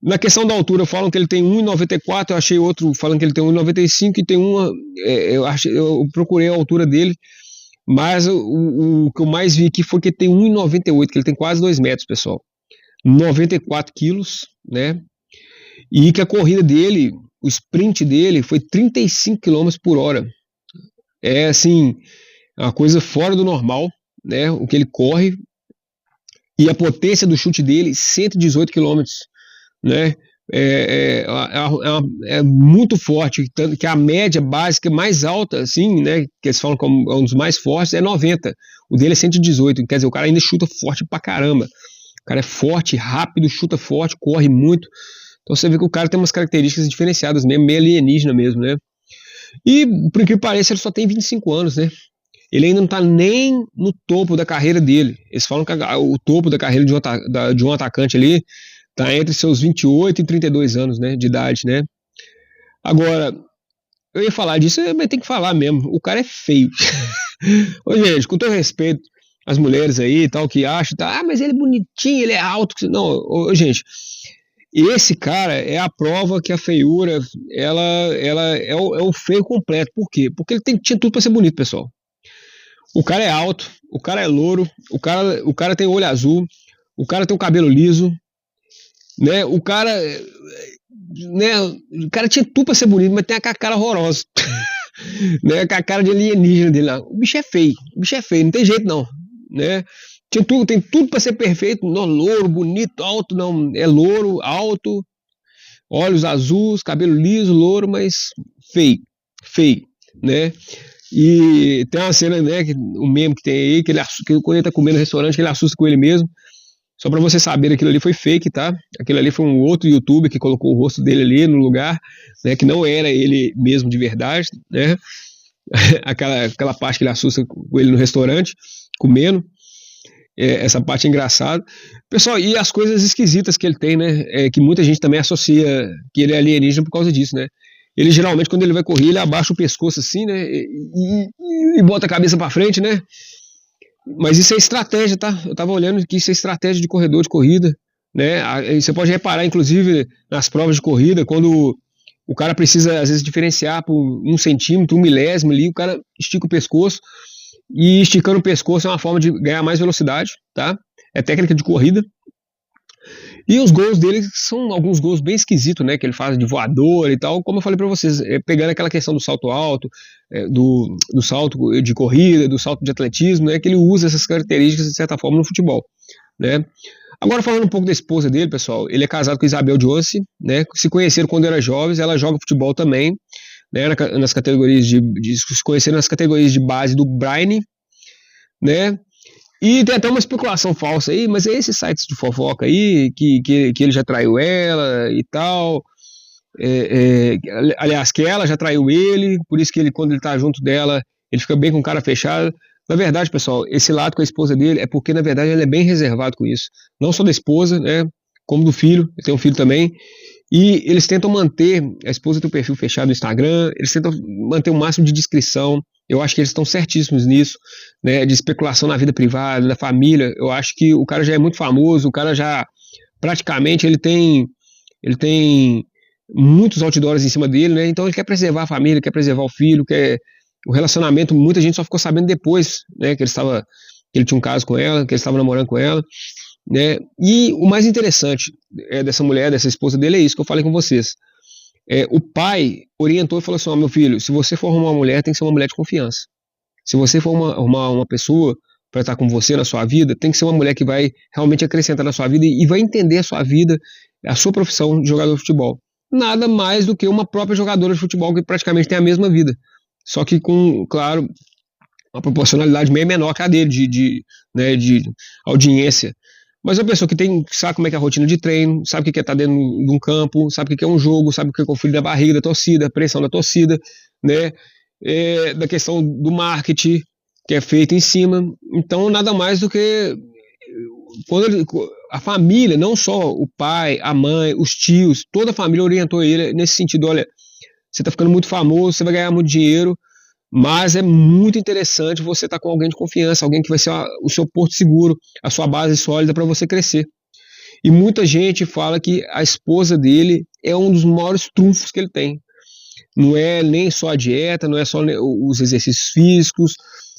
Na questão da altura, falam que ele tem 1,94, eu achei outro falando que ele tem 1,95 e tem uma. Eu procurei a altura dele, mas o que eu mais vi aqui foi que ele tem 1,98, que ele tem quase 2 metros, pessoal. 94 quilos, né? E que a corrida dele, o sprint dele, foi 35 km por hora. É assim, uma coisa fora do normal, né? O que ele corre. E a potência do chute dele, 118 km, né? É muito forte, tanto que a média básica mais alta, assim, né, que eles falam como um dos mais fortes, é 90. O dele é 118, quer dizer, o cara ainda chuta forte pra caramba. O cara é forte, rápido, chuta forte, corre muito. Então você vê que o cara tem umas características diferenciadas mesmo, meio alienígena mesmo, né? E, por que pareça, ele só tem 25 anos, né? Ele ainda não tá nem no topo da carreira dele. Eles falam que o topo da carreira de um atacante ali tá entre seus 28 e 32 anos, né, de idade, né? Agora, eu ia falar disso, mas tem que falar mesmo. O cara é feio. Ô, gente, com todo respeito às mulheres aí e tal, que acham, tá, mas ele é bonitinho, ele é alto. Não, gente, esse cara é a prova que a feiura, ela é o feio completo. Por quê? Porque ele tinha tudo pra ser bonito, pessoal. O cara é alto, o cara é louro, o cara tem olho azul, o cara tem o cabelo liso, né? O cara tinha tudo pra ser bonito, mas tem a cara horrorosa. Né? Com a cara de alienígena dele lá. O bicho é feio, não tem jeito não, né? Tem tudo pra ser perfeito, não, louro, bonito, alto, não, é louro, alto, olhos azuis, cabelo liso, louro, mas feio, né? E tem uma cena, né, um meme que tem aí, que quando ele tá comendo no restaurante, que ele assusta com ele mesmo. Só pra você saber, aquilo ali foi fake, tá? Aquilo ali foi um outro youtuber que colocou o rosto dele ali no lugar, né, que não era ele mesmo de verdade, né? aquela parte que ele assusta com ele no restaurante, comendo. Essa parte é engraçada. Pessoal, e as coisas esquisitas que ele tem, né? Que muita gente também associa que ele é alienígena por causa disso, né? Ele geralmente, quando ele vai correr, ele abaixa o pescoço assim, né? E bota a cabeça pra frente, né? Mas isso é estratégia, tá? Eu tava olhando que isso é estratégia de corredor de corrida, né? Você pode reparar, inclusive, nas provas de corrida, quando o cara precisa, às vezes, diferenciar por 1 centímetro, 1 milésimo ali, o cara estica o pescoço. E esticando o pescoço é uma forma de ganhar mais velocidade, tá? É técnica de corrida. E os gols dele são alguns gols bem esquisitos, né? Que ele faz de voador e tal. Como eu falei pra vocês, pegando aquela questão do salto alto, do salto de corrida, do salto de atletismo, né? Que ele usa essas características de certa forma no futebol, né? Agora falando um pouco da esposa dele, pessoal, ele é casado com Isabel Josse, né? Se conheceram quando eram jovens, ela joga futebol também, né, nas categorias se conheceram nas categorias de base do Braine, né? E tem até uma especulação falsa aí, mas é esses sites de fofoca aí, que ele já traiu ela e tal. Aliás, que ela já traiu ele, por isso que ele, quando ele tá junto dela, ele fica bem com cara fechada. Na verdade, pessoal, esse lado com a esposa dele é porque, na verdade, ele é bem reservado com isso. Não só da esposa, né, como do filho, ele tem um filho também. E eles tentam manter, a esposa tem um perfil fechado no Instagram, eles tentam manter o máximo de discrição. Eu acho que eles estão certíssimos nisso, né, de especulação na vida privada, da família. Eu acho que o cara já é muito famoso, o cara já, praticamente, ele tem muitos outdoors em cima dele, né, então ele quer preservar a família, quer preservar o filho, quer o relacionamento. Muita gente só ficou sabendo depois, né, que ele tinha um caso com ela, que ele estava namorando com ela, né? E o mais interessante dessa mulher, dessa esposa dele, é isso que eu falei com vocês. O pai orientou e falou assim: meu filho, se você for arrumar uma mulher, tem que ser uma mulher de confiança. Se você for arrumar uma pessoa para estar com você na sua vida, tem que ser uma mulher que vai realmente acrescentar na sua vida e vai entender a sua vida, a sua profissão de jogador de futebol. Nada mais do que uma própria jogadora de futebol que praticamente tem a mesma vida, só que com, claro, uma proporcionalidade meio menor que a dele, de audiência. mas é uma pessoa que sabe como é que é a rotina de treino, sabe o que é estar dentro de um campo, sabe o que é um jogo, sabe o que é o frio da barriga da torcida, a pressão da torcida, né? Da questão do marketing que é feito em cima. Então, nada mais do que a família, não só o pai, a mãe, os tios, toda a família orientou ele nesse sentido: olha, você está ficando muito famoso, você vai ganhar muito dinheiro, mas é muito interessante você estar com alguém de confiança, alguém que vai ser o seu porto seguro, a sua base sólida para você crescer. E muita gente fala que a esposa dele é um dos maiores trunfos que ele tem. Não é nem só a dieta, não é só os exercícios físicos,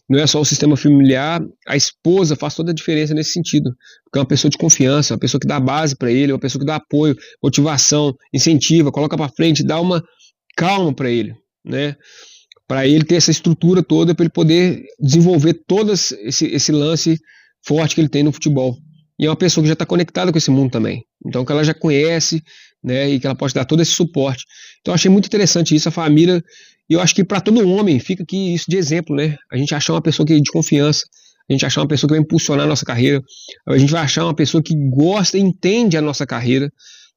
não é só o sistema familiar. A esposa faz toda a diferença nesse sentido, porque é uma pessoa de confiança, uma pessoa que dá base para ele, uma pessoa que dá apoio, motivação, incentiva, coloca para frente, dá uma calma para ele, né? Para ele ter essa estrutura toda, para ele poder desenvolver todo esse lance forte que ele tem no futebol. E é uma pessoa que já está conectada com esse mundo também, então que ela já conhece, né, e que ela pode dar todo esse suporte. Então eu achei muito interessante isso, a família, e eu acho que para todo homem fica aqui isso de exemplo, né? A gente achar uma pessoa de confiança, a gente achar uma pessoa que vai impulsionar a nossa carreira, a gente vai achar uma pessoa que gosta e entende a nossa carreira,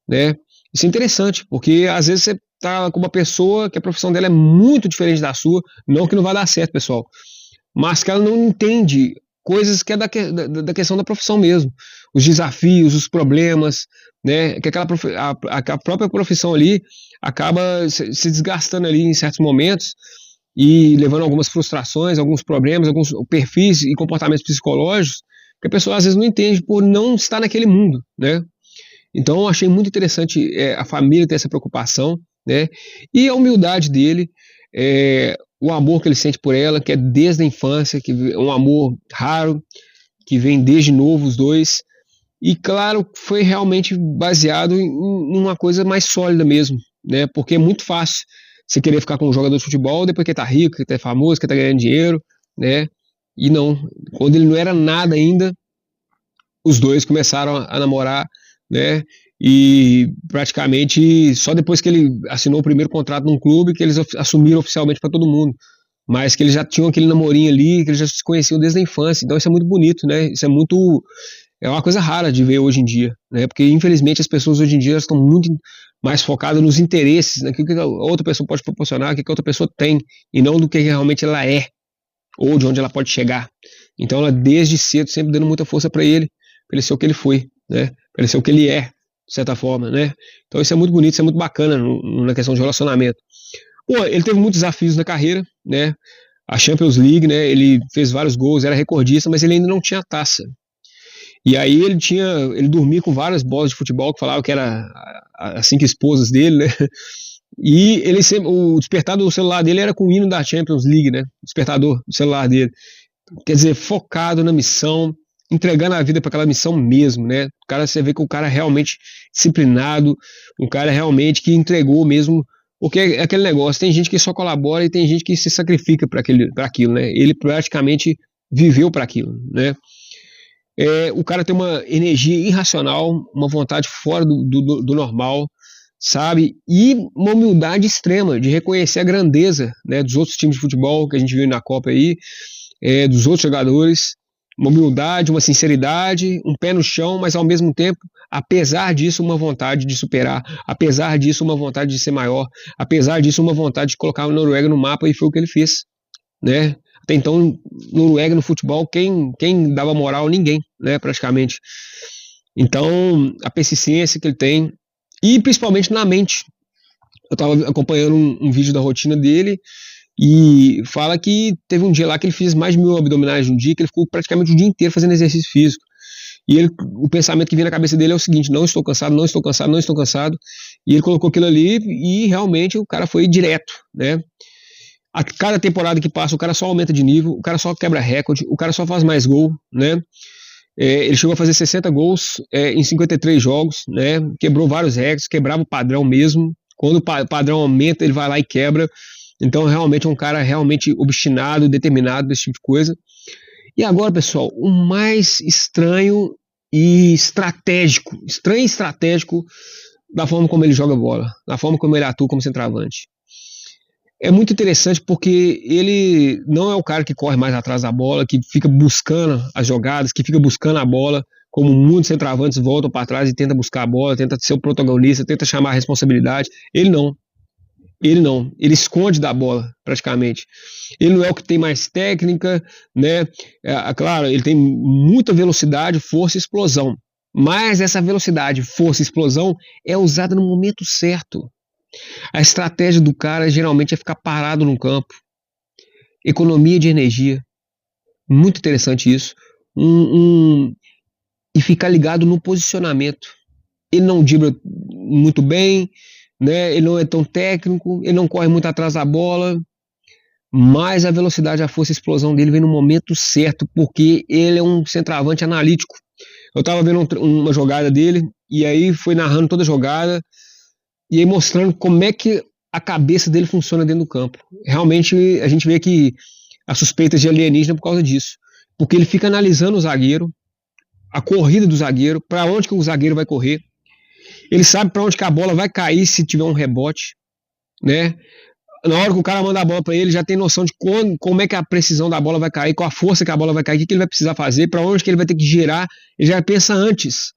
né? Isso é interessante, porque às vezes você tá com uma pessoa que a profissão dela é muito diferente da sua, não que não vai dar certo, pessoal, mas que ela não entende coisas que é da questão da profissão mesmo, os desafios, os problemas, né, que a própria profissão ali acaba se desgastando ali em certos momentos e levando a algumas frustrações, alguns problemas, alguns perfis e comportamentos psicológicos que a pessoa às vezes não entende por não estar naquele mundo, né? Então eu achei muito interessante a família ter essa preocupação, né? E a humildade dele, o amor que ele sente por ela, que é desde a infância, que é um amor raro, que vem desde novo os dois. E claro, foi realmente baseado em uma coisa mais sólida mesmo, né? Porque é muito fácil você querer ficar com um jogador de futebol depois que tá rico, que tá famoso, que tá ganhando dinheiro, né? E não, quando ele não era nada ainda, os dois começaram a namorar, né? E praticamente só depois que ele assinou o primeiro contrato num clube que eles assumiram oficialmente para todo mundo, mas que eles já tinham aquele namorinho ali, que eles já se conheciam desde a infância. Então isso é muito bonito, né? Isso é uma coisa rara de ver hoje em dia, né? Porque infelizmente as pessoas hoje em dia estão muito mais focadas nos interesses, naquilo que a outra pessoa pode proporcionar, o que a outra pessoa tem, e não do que realmente ela é ou de onde ela pode chegar. Então ela desde cedo sempre dando muita força para ele ser o que ele foi, né? Para ele ser o que ele é, de certa forma, né? Então isso é muito bonito, isso é muito bacana na questão de relacionamento. Pô, ele teve muitos desafios na carreira, né? A Champions League, né? Ele fez vários gols, era recordista, mas ele ainda não tinha taça. E aí ele dormia com várias bolas de futebol, que falava que era as 5 esposas dele, né? E ele sempre, o despertador do celular dele era com o hino da Champions League, né? O despertador do celular dele. Quer dizer, focado na missão, entregando a vida para aquela missão mesmo, né? O cara, você vê que o cara é realmente disciplinado, um cara realmente que entregou mesmo, porque é aquele negócio, tem gente que só colabora e tem gente que se sacrifica para aquilo, né? Ele praticamente viveu para aquilo, né? O cara tem uma energia irracional, uma vontade fora do normal, sabe? E uma humildade extrema de reconhecer a grandeza, né, dos outros times de futebol que a gente viu na Copa aí, dos outros jogadores, uma humildade, uma sinceridade, um pé no chão, mas ao mesmo tempo, apesar disso, uma vontade de superar, apesar disso, uma vontade de ser maior, apesar disso, uma vontade de colocar a Noruega no mapa, e foi o que ele fez, né? Até então, Noruega no futebol, quem dava moral? Ninguém, né, praticamente. Então, a persistência que ele tem, e principalmente na mente. Eu estava acompanhando um vídeo da rotina dele, e fala que teve um dia lá que ele fez mais de 1000 abdominais de um dia, que ele ficou praticamente o dia inteiro fazendo exercício físico. E o pensamento que vinha na cabeça dele é o seguinte: não estou cansado, não estou cansado, não estou cansado. E ele colocou aquilo ali e realmente o cara foi direto, né? A cada temporada que passa, o cara só aumenta de nível, o cara só quebra recorde, o cara só faz mais gol, né? Ele chegou a fazer 60 gols em 53 jogos, né? Quebrou vários recordes, quebrava o padrão mesmo. Quando o padrão aumenta, ele vai lá e quebra. Então, realmente é um cara realmente obstinado, determinado desse tipo de coisa. E agora, pessoal, o mais estranho e estratégico da forma como ele joga bola, da forma como ele atua como centroavante. É muito interessante porque ele não é o cara que corre mais atrás da bola, que fica buscando as jogadas, que fica buscando a bola, como muitos centroavantes voltam para trás e tenta buscar a bola, tenta ser o protagonista, tenta chamar a responsabilidade. Ele não. Ele esconde da bola, praticamente. Ele não é o que tem mais técnica, né? Claro, ele tem muita velocidade, força e explosão. Mas essa velocidade, força e explosão é usada no momento certo. A estratégia do cara geralmente é ficar parado no campo. Economia de energia. Muito interessante isso. E ficar ligado no posicionamento. Ele não dribla muito bem, né? Ele não é tão técnico, ele não corre muito atrás da bola, mas a velocidade, a força e a explosão dele vem no momento certo, porque ele é um centroavante analítico. Eu tava vendo uma jogada dele, e aí foi narrando toda a jogada, e aí mostrando como é que a cabeça dele funciona dentro do campo. Realmente a gente vê que a suspeita de alienígena por causa disso, porque ele fica analisando o zagueiro, a corrida do zagueiro, para onde que o zagueiro vai correr. Ele sabe para onde que a bola vai cair se tiver um rebote, né? Na hora que o cara manda a bola para ele, já tem noção de como é que a precisão da bola vai cair, qual a força que a bola vai cair, o que ele vai precisar fazer, para onde que ele vai ter que girar. Ele já pensa antes.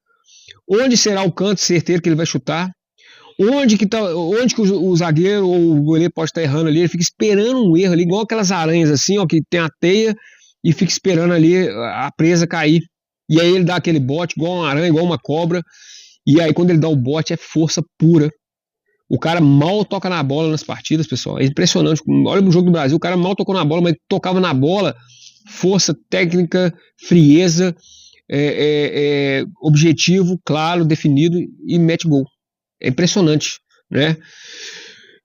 Onde será o canto certeiro que ele vai chutar? Onde que o zagueiro ou o goleiro pode estar errando ali? Ele fica esperando um erro ali, igual aquelas aranhas assim, ó, que tem a teia e fica esperando ali a presa cair. E aí ele dá aquele bote, igual uma aranha, igual uma cobra. E aí quando ele dá o bote é força pura. O cara mal toca na bola nas partidas, pessoal. É impressionante. Olha o jogo do Brasil, o cara mal tocou na bola, mas tocava na bola. Força, técnica, frieza, objetivo, claro, definido e mete gol. É impressionante, né?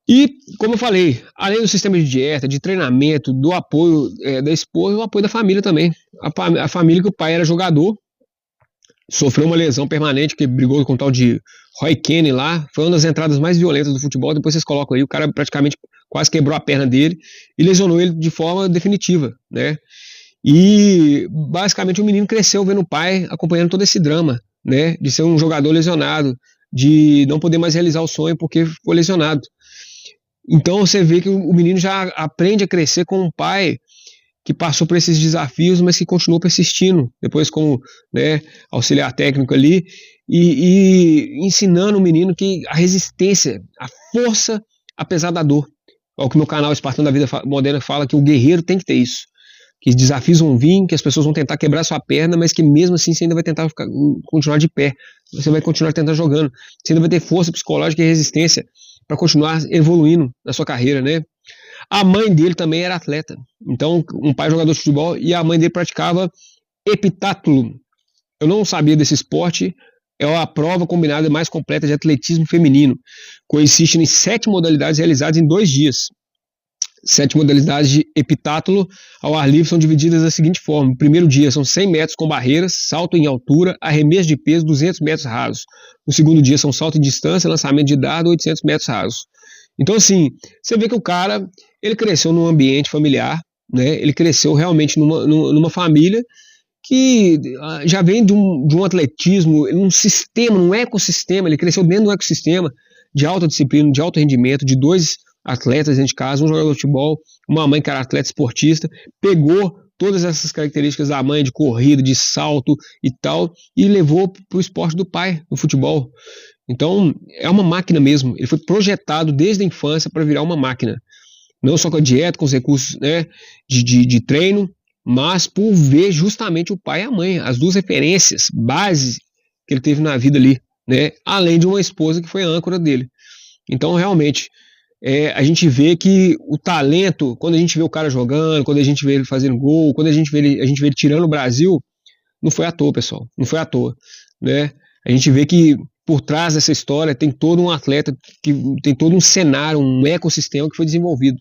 E, como eu falei, além do sistema de dieta, de treinamento, do apoio da esposa, o apoio da família também. A família que o pai era jogador, sofreu uma lesão permanente, que brigou com o tal de Roy Keane lá, foi uma das entradas mais violentas do futebol, depois vocês colocam aí, o cara praticamente quase quebrou a perna dele e lesionou ele de forma definitiva, né? E basicamente o menino cresceu vendo o pai acompanhando todo esse drama, né? De ser um jogador lesionado, de não poder mais realizar o sonho porque ficou lesionado. Então você vê que o menino já aprende a crescer com um pai que passou por esses desafios, mas que continuou persistindo, depois como, né, auxiliar técnico ali, e ensinando o menino que a resistência, a força, apesar da dor. É o que meu canal Espartano da Vida Moderna fala, que o guerreiro tem que ter isso. Que os desafios vão vir, que as pessoas vão tentar quebrar sua perna, mas que mesmo assim você ainda vai tentar continuar de pé. Você vai continuar tentando jogando. Você ainda vai ter força psicológica e resistência para continuar evoluindo na sua carreira, né? A mãe dele também era atleta. Então, um pai jogador de futebol e a mãe dele praticava heptátulo. Eu não sabia desse esporte. É a prova combinada mais completa de atletismo feminino. Consiste em 7 modalidades realizadas em 2 dias. 7 modalidades de heptátulo ao ar livre são divididas da seguinte forma: no primeiro dia são 100 metros com barreiras, salto em altura, arremesso de peso, 200 metros rasos. No segundo dia são salto em distância, lançamento de dardo, 800 metros rasos. Então, assim, você vê que o cara, ele cresceu num ambiente familiar, né? Ele cresceu realmente numa família que já vem de um atletismo, num sistema, num ecossistema. Ele cresceu dentro de um ecossistema de alta disciplina, de alto rendimento, de 2 atletas dentro de casa, um jogador de futebol, uma mãe que era atleta esportista, pegou todas essas características da mãe, de corrida, de salto e tal, e levou para o esporte do pai, no futebol. Então, é uma máquina mesmo. Ele foi projetado desde a infância para virar uma máquina. Não só com a dieta, com os recursos, né, de treino, mas por ver justamente o pai e a mãe, as 2 referências, bases que ele teve na vida ali, né, além de uma esposa que foi a âncora dele. Então, realmente, a gente vê que o talento, quando a gente vê o cara jogando, quando a gente vê ele fazendo gol, quando a gente vê ele tirando o Brasil, não foi à toa, pessoal. Não foi à toa, né? A gente vê que por trás dessa história tem todo um atleta, que tem todo um cenário, um ecossistema que foi desenvolvido,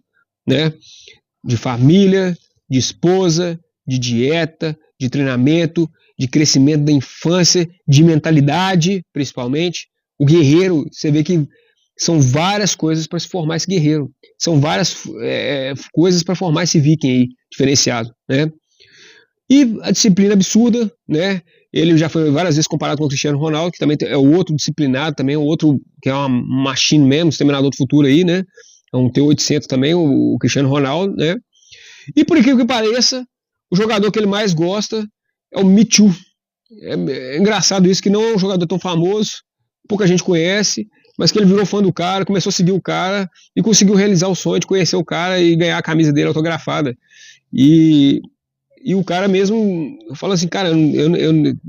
né? De família, de esposa, de dieta, de treinamento, de crescimento da infância, de mentalidade, principalmente. O guerreiro, você vê que são várias coisas para se formar esse guerreiro. São várias coisas para formar esse viking aí, diferenciado, né? E a disciplina absurda, né? Ele já foi várias vezes comparado com o Cristiano Ronaldo, que também é o outro disciplinado, também é o outro que é uma machine mesmo, exterminador do futuro aí, né? É um T800 também, o Cristiano Ronaldo, né? E por incrível que pareça, o jogador que ele mais gosta é o Me Too. É engraçado isso, que não é um jogador tão famoso, pouca gente conhece, mas que ele virou fã do cara, começou a seguir o cara e conseguiu realizar o sonho de conhecer o cara e ganhar a camisa dele autografada. E, e o cara mesmo fala assim, cara,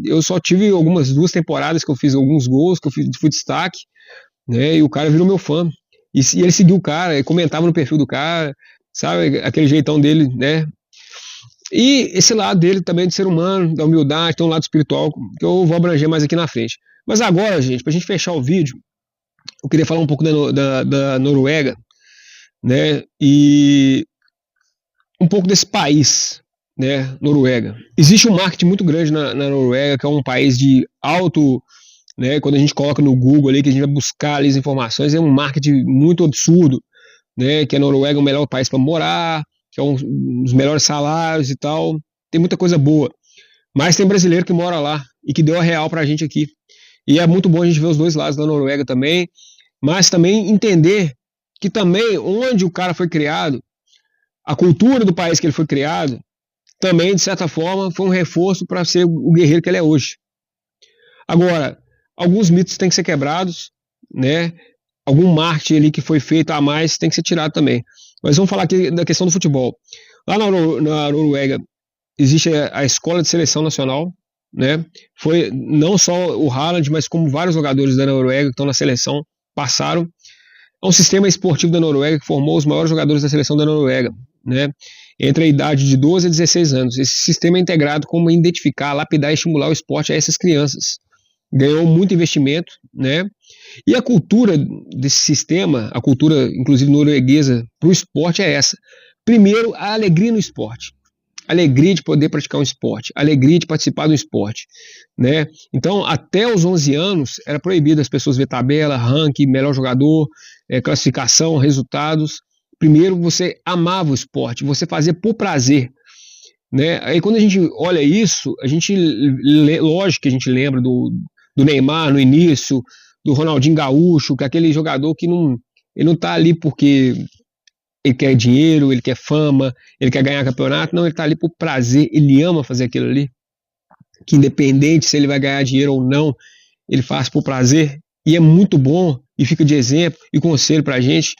eu só tive algumas 2 temporadas que eu fiz alguns gols, que eu fui destaque, né? E o cara virou meu fã. E ele seguiu o cara, comentava no perfil do cara, sabe? Aquele jeitão dele, né? E esse lado dele também de ser humano, da humildade, tem um lado espiritual que eu vou abranger mais aqui na frente. Mas agora, gente, pra gente fechar o vídeo, eu queria falar um pouco da Noruega, né? E um pouco desse país, né? Noruega. Existe um marketing muito grande na Noruega, que é um país de alto, né? Quando a gente coloca no Google ali, que a gente vai buscar ali as informações, é um marketing muito absurdo, né? Que a Noruega é o melhor país para morar, que é um dos melhores salários e tal. Tem muita coisa boa. Mas tem brasileiro que mora lá e que deu a real pra gente aqui. E é muito bom a gente ver os dois lados da Noruega também, mas também entender que também onde o cara foi criado, a cultura do país que ele foi criado, também, de certa forma, foi um reforço para ser o guerreiro que ele é hoje. Agora, alguns mitos têm que ser quebrados, né? Algum marketing ali que foi feito a mais tem que ser tirado também. Mas vamos falar aqui da questão do futebol. Lá na Noruega existe a escola de seleção nacional, né? Foi não só o Haaland, mas como vários jogadores da Noruega que estão na seleção passaram. É um sistema esportivo da Noruega que formou os maiores jogadores da seleção da Noruega, né? Entre a idade de 12 a 16 anos. Esse sistema é integrado como identificar, lapidar e estimular o esporte a essas crianças. Ganhou muito investimento, né? E a cultura desse sistema, a cultura inclusive norueguesa para o esporte é essa. Primeiro, a alegria no esporte. Alegria de poder praticar um esporte, alegria de participar do esporte, né? Então, até os 11 anos, era proibido as pessoas ver tabela, ranking, melhor jogador, classificação, resultados. Primeiro, você amava o esporte, você fazia por prazer, né? Aí, quando a gente olha isso, lógico que a gente lembra do Neymar no início, do Ronaldinho Gaúcho, que é aquele jogador que ele não tá ali porque ele quer dinheiro, ele quer fama, ele quer ganhar campeonato, não, ele tá ali por prazer, ele ama fazer aquilo ali, que independente se ele vai ganhar dinheiro ou não, ele faz por prazer, e é muito bom, e fica de exemplo e conselho pra gente,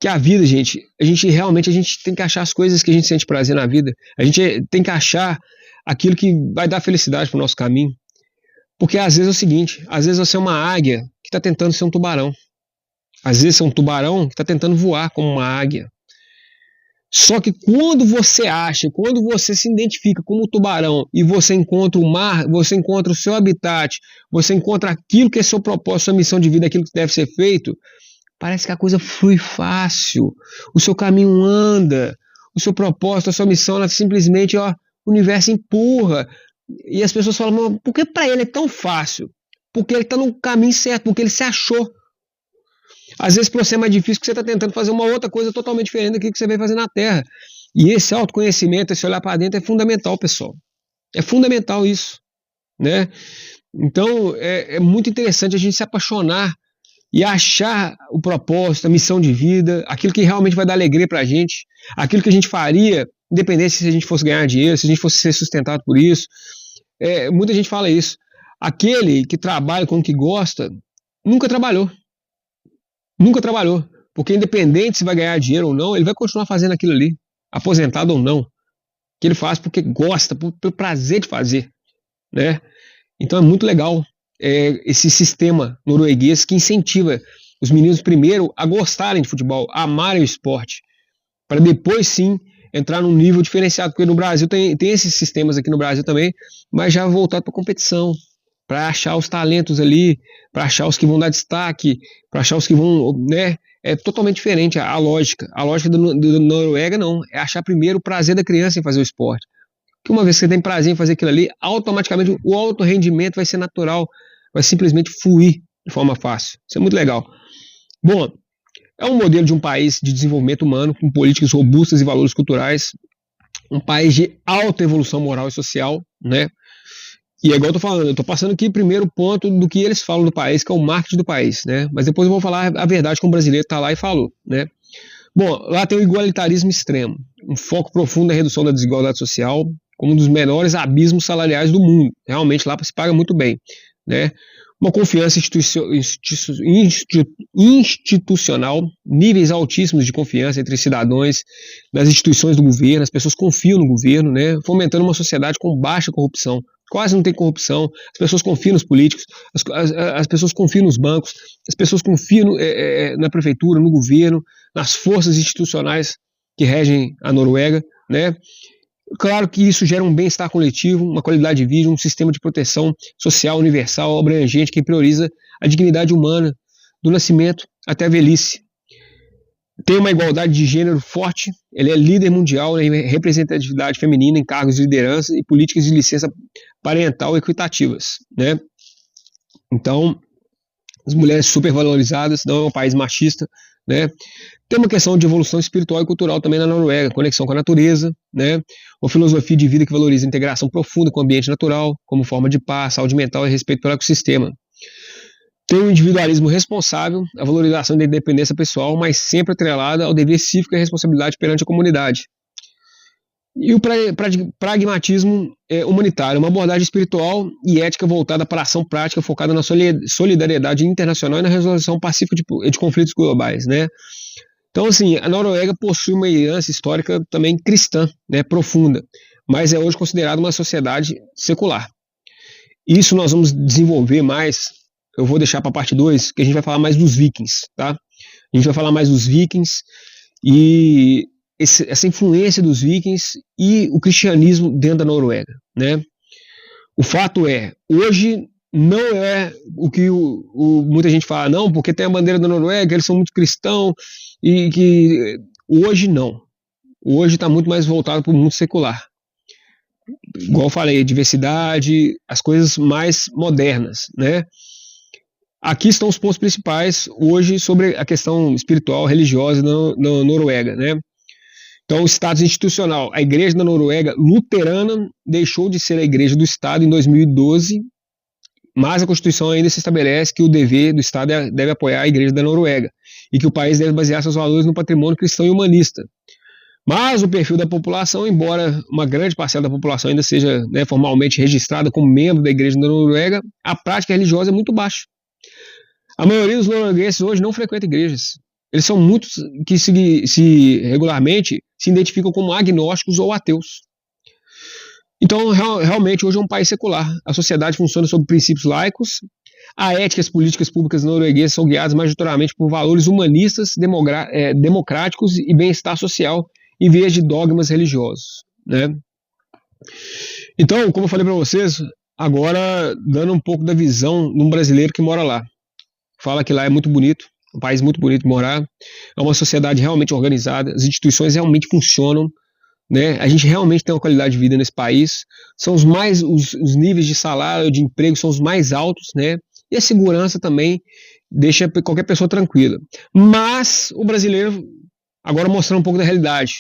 que a vida, gente, a gente tem que achar as coisas que a gente sente prazer na vida, a gente tem que achar aquilo que vai dar felicidade pro nosso caminho, porque às vezes é o seguinte, às vezes você é uma águia que tá tentando ser um tubarão, às vezes é um tubarão que está tentando voar como uma águia. Só que quando você se identifica como tubarão e você encontra o mar, você encontra o seu habitat, você encontra aquilo que é seu propósito, sua missão de vida, aquilo que deve ser feito, parece que a coisa flui fácil, o seu caminho anda, o seu propósito, a sua missão, ela simplesmente, o universo empurra. E as pessoas falam, por que para ele é tão fácil? Porque ele está no caminho certo, porque ele se achou. Às vezes para você é mais difícil porque você está tentando fazer uma outra coisa totalmente diferente daquilo que você veio fazer na Terra. E esse autoconhecimento, esse olhar para dentro é fundamental, pessoal. É fundamental isso, né? Então é muito interessante a gente se apaixonar e achar o propósito, a missão de vida, aquilo que realmente vai dar alegria para a gente, aquilo que a gente faria, independente se a gente fosse ganhar dinheiro, se a gente fosse ser sustentado por isso. Muita gente fala isso. Aquele que trabalha com o que gosta, nunca trabalhou. Nunca trabalhou, porque independente se vai ganhar dinheiro ou não, ele vai continuar fazendo aquilo ali, aposentado ou não, que ele faz porque gosta, pelo prazer de fazer, né? Então é muito legal esse sistema norueguês que incentiva os meninos primeiro a gostarem de futebol, a amarem o esporte, para depois sim entrar num nível diferenciado, porque no Brasil tem esses sistemas aqui no Brasil também, mas já voltado para competição, para achar os talentos ali, para achar os que vão dar destaque, para achar os que vão, né? É totalmente diferente a lógica. A lógica da Noruega não, é achar primeiro o prazer da criança em fazer o esporte. Porque uma vez que você tem prazer em fazer aquilo ali, automaticamente o alto rendimento vai ser natural, vai simplesmente fluir de forma fácil. Isso é muito legal. Bom, é um modelo de um país de desenvolvimento humano, com políticas robustas e valores culturais, um país de alta evolução moral e social, né? E é igual eu tô falando, eu tô passando aqui primeiro ponto do que eles falam do país, que é o marketing do país, né? Mas depois eu vou falar a verdade como o brasileiro tá lá e falou, né? Bom, lá tem o igualitarismo extremo, um foco profundo na redução da desigualdade social, como um dos menores abismos salariais do mundo. Realmente lá se paga muito bem, né? Uma confiança institucional, níveis altíssimos de confiança entre cidadãos nas instituições do governo, as pessoas confiam no governo, né? Fomentando uma sociedade com baixa corrupção. Quase não tem corrupção, as pessoas confiam nos políticos, as pessoas confiam nos bancos, as pessoas confiam na prefeitura, no governo, nas forças institucionais que regem a Noruega, né? Claro que isso gera um bem-estar coletivo, uma qualidade de vida, um sistema de proteção social universal, abrangente, que prioriza a dignidade humana do nascimento até a velhice. Tem uma igualdade de gênero forte, ele é líder mundial em representatividade feminina em cargos de liderança e políticas de licença parental equitativas, né? Então, as mulheres super valorizadas, não é um país machista, né? Tem uma questão de evolução espiritual e cultural também na Noruega, conexão com a natureza, né? Uma filosofia de vida que valoriza a integração profunda com o ambiente natural, como forma de paz, saúde mental e respeito pelo ecossistema. Tem um individualismo responsável, a valorização da independência pessoal, mas sempre atrelada ao dever cívico e responsabilidade perante a comunidade. E o pragmatismo humanitário, uma abordagem espiritual e ética voltada para a ação prática, focada na solidariedade internacional e na resolução pacífica de conflitos globais, né? Então, assim, a Noruega possui uma herança histórica também cristã, né, profunda, mas é hoje considerada uma sociedade secular. Isso nós vamos desenvolver mais, eu vou deixar para a parte 2, que a gente vai falar mais dos vikings, tá? A gente vai falar mais dos vikings e essa influência dos vikings e o cristianismo dentro da Noruega, né? O fato é, hoje não é o que muita gente fala, não, porque tem a bandeira da Noruega, eles são muito cristãos, e que hoje não. Hoje está muito mais voltado para o mundo secular. Igual eu falei, diversidade, as coisas mais modernas, né? Aqui estão os pontos principais hoje sobre a questão espiritual, religiosa na Noruega, né? Então, o status institucional. A igreja da Noruega luterana deixou de ser a igreja do Estado em 2012, mas a Constituição ainda se estabelece que o dever do Estado deve apoiar a igreja da Noruega e que o país deve basear seus valores no patrimônio cristão e humanista. Mas o perfil da população, embora uma grande parcela da população ainda seja, né, formalmente registrada como membro da igreja da Noruega, a prática religiosa é muito baixa. A maioria dos noruegueses hoje não frequenta igrejas. Eles são muitos que regularmente se identificam como agnósticos ou ateus. Então, realmente, hoje é um país secular. A sociedade funciona sob princípios laicos. A ética e as políticas públicas norueguesas são guiadas majoritariamente por valores humanistas, democráticos e bem-estar social, em vez de dogmas religiosos, né? Então, como eu falei para vocês, agora dando um pouco da visão de um brasileiro que mora lá. Fala que lá é muito bonito, um país muito bonito de morar, é uma sociedade realmente organizada, as instituições realmente funcionam, né? A gente realmente tem uma qualidade de vida nesse país, são os níveis de salário, de emprego são os mais altos, né? E a segurança também deixa qualquer pessoa tranquila. Mas o brasileiro, agora mostrando um pouco da realidade,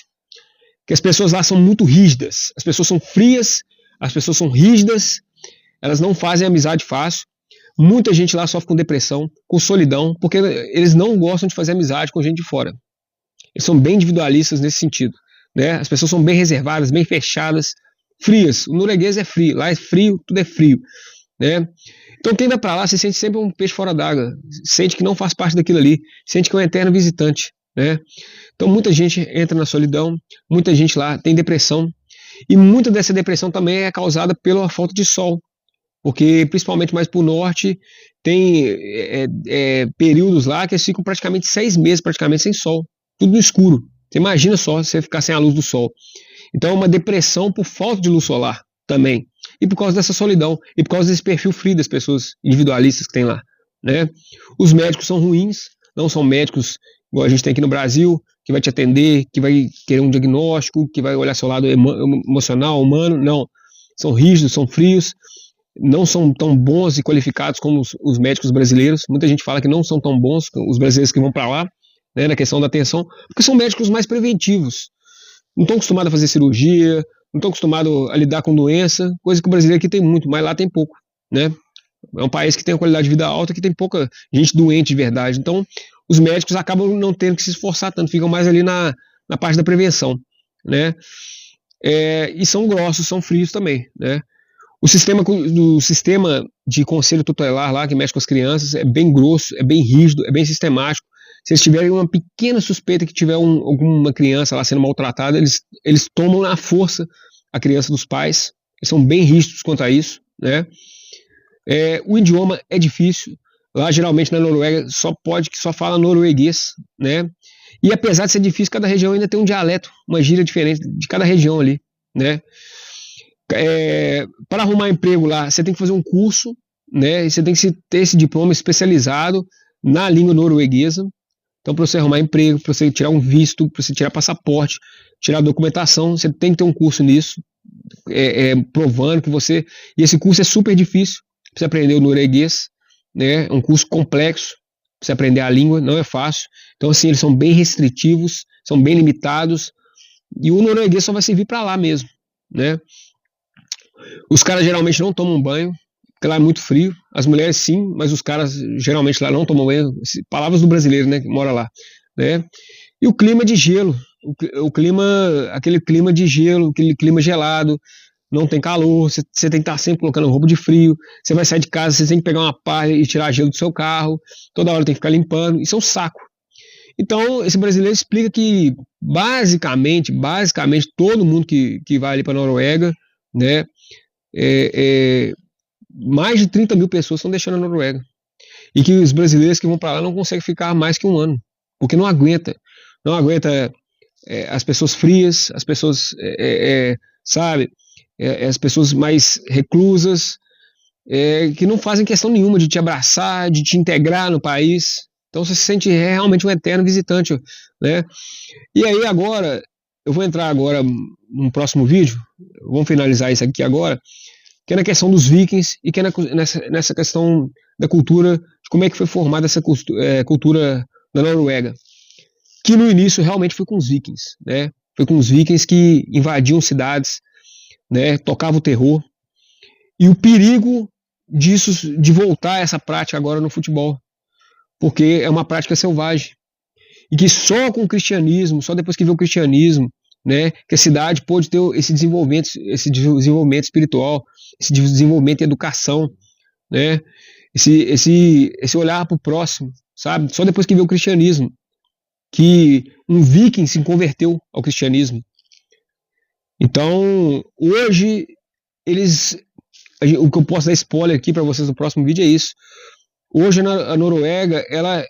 que as pessoas lá são muito rígidas, as pessoas são frias, as pessoas são rígidas, elas não fazem amizade fácil. Muita gente lá sofre com depressão, com solidão, porque eles não gostam de fazer amizade com gente de fora. Eles são bem individualistas nesse sentido, né? As pessoas são bem reservadas, bem fechadas, frias. O norueguês é frio, lá é frio, tudo é frio, né? Então quem vai para lá se sente sempre um peixe fora d'água, sente que não faz parte daquilo ali, sente que é um eterno visitante, né? Então muita gente entra na solidão, muita gente lá tem depressão, e muita dessa depressão também é causada pela falta de sol, porque principalmente mais para o norte tem períodos lá que eles ficam praticamente 6 meses praticamente sem sol, tudo no escuro. Você imagina só você ficar sem a luz do sol. Então é uma depressão por falta de luz solar também, e por causa dessa solidão, e por causa desse perfil frio das pessoas individualistas que tem lá, né? Os médicos são ruins, não são médicos igual a gente tem aqui no Brasil, que vai te atender, que vai querer um diagnóstico, que vai olhar seu lado emocional, humano. Não, são rígidos, são frios, não são tão bons e qualificados como os médicos brasileiros. Muita gente fala que não são tão bons os brasileiros que vão para lá, né, na questão da atenção, porque são médicos mais preventivos. Não estão acostumados a fazer cirurgia, não estão acostumados a lidar com doença, coisa que o brasileiro aqui tem muito, mas lá tem pouco, né? É um país que tem uma qualidade de vida alta, que tem pouca gente doente de verdade. Então, os médicos acabam não tendo que se esforçar tanto, ficam mais ali na parte da prevenção, né? e são grossos, são frios também, né? O sistema de conselho tutelar lá, que mexe com as crianças, é bem grosso, é bem rígido, é bem sistemático. Se eles tiverem uma pequena suspeita que tiver alguma criança lá sendo maltratada, eles tomam na força a criança dos pais. Eles são bem rígidos quanto a isso, né? O idioma é difícil. Lá, geralmente, na Noruega, só fala norueguês, né? E apesar de ser difícil, cada região ainda tem um dialeto, uma gíria diferente de cada região ali, né? Para arrumar emprego lá, você tem que fazer um curso, né? E você tem que ter esse diploma especializado na língua norueguesa. Então, para você arrumar emprego, para você tirar um visto, para você tirar passaporte, tirar documentação, você tem que ter um curso nisso, provando que você... E esse curso é super difícil para você aprender o norueguês, né? É um curso complexo para você aprender a língua, não é fácil. Então, assim, eles são bem restritivos, são bem limitados, e o norueguês só vai servir para lá mesmo, né? Os caras geralmente não tomam banho, porque lá é muito frio. As mulheres sim, mas os caras geralmente lá não tomam banho. Palavras do brasileiro, né, que mora lá, né? E o clima de gelo, aquele clima de gelo, aquele clima gelado, não tem calor, você tem que estar sempre colocando roupa de frio, você vai sair de casa, você tem que pegar uma palha e tirar gelo do seu carro, toda hora tem que ficar limpando, isso é um saco. Então, esse brasileiro explica que basicamente todo mundo que vai ali para a Noruega, né, mais de 30 mil pessoas estão deixando a Noruega. E que os brasileiros que vão para lá não conseguem ficar mais que um ano, porque não aguenta as pessoas frias, as pessoas, sabe, as pessoas mais reclusas, que não fazem questão nenhuma de te abraçar, de te integrar no país. Então você se sente realmente um eterno visitante, né? E aí agora, eu vou entrar agora no próximo vídeo, vamos finalizar isso aqui agora, que é na questão dos vikings e que é nessa questão da cultura, de como é que foi formada essa cultura da Noruega, que no início realmente foi com os vikings, né? Foi com os vikings que invadiam cidades, né? Tocavam o terror, e o perigo disso, de voltar essa prática agora no futebol, porque é uma prática selvagem, e que só com o cristianismo, só depois que veio o cristianismo, né, que a cidade pôde ter esse desenvolvimento espiritual, esse desenvolvimento em educação, né, esse olhar para o próximo, sabe? Só depois que veio o cristianismo, que um viking se converteu ao cristianismo. Então, hoje, o que eu posso dar spoiler aqui para vocês no próximo vídeo é isso. Hoje a Noruega, ela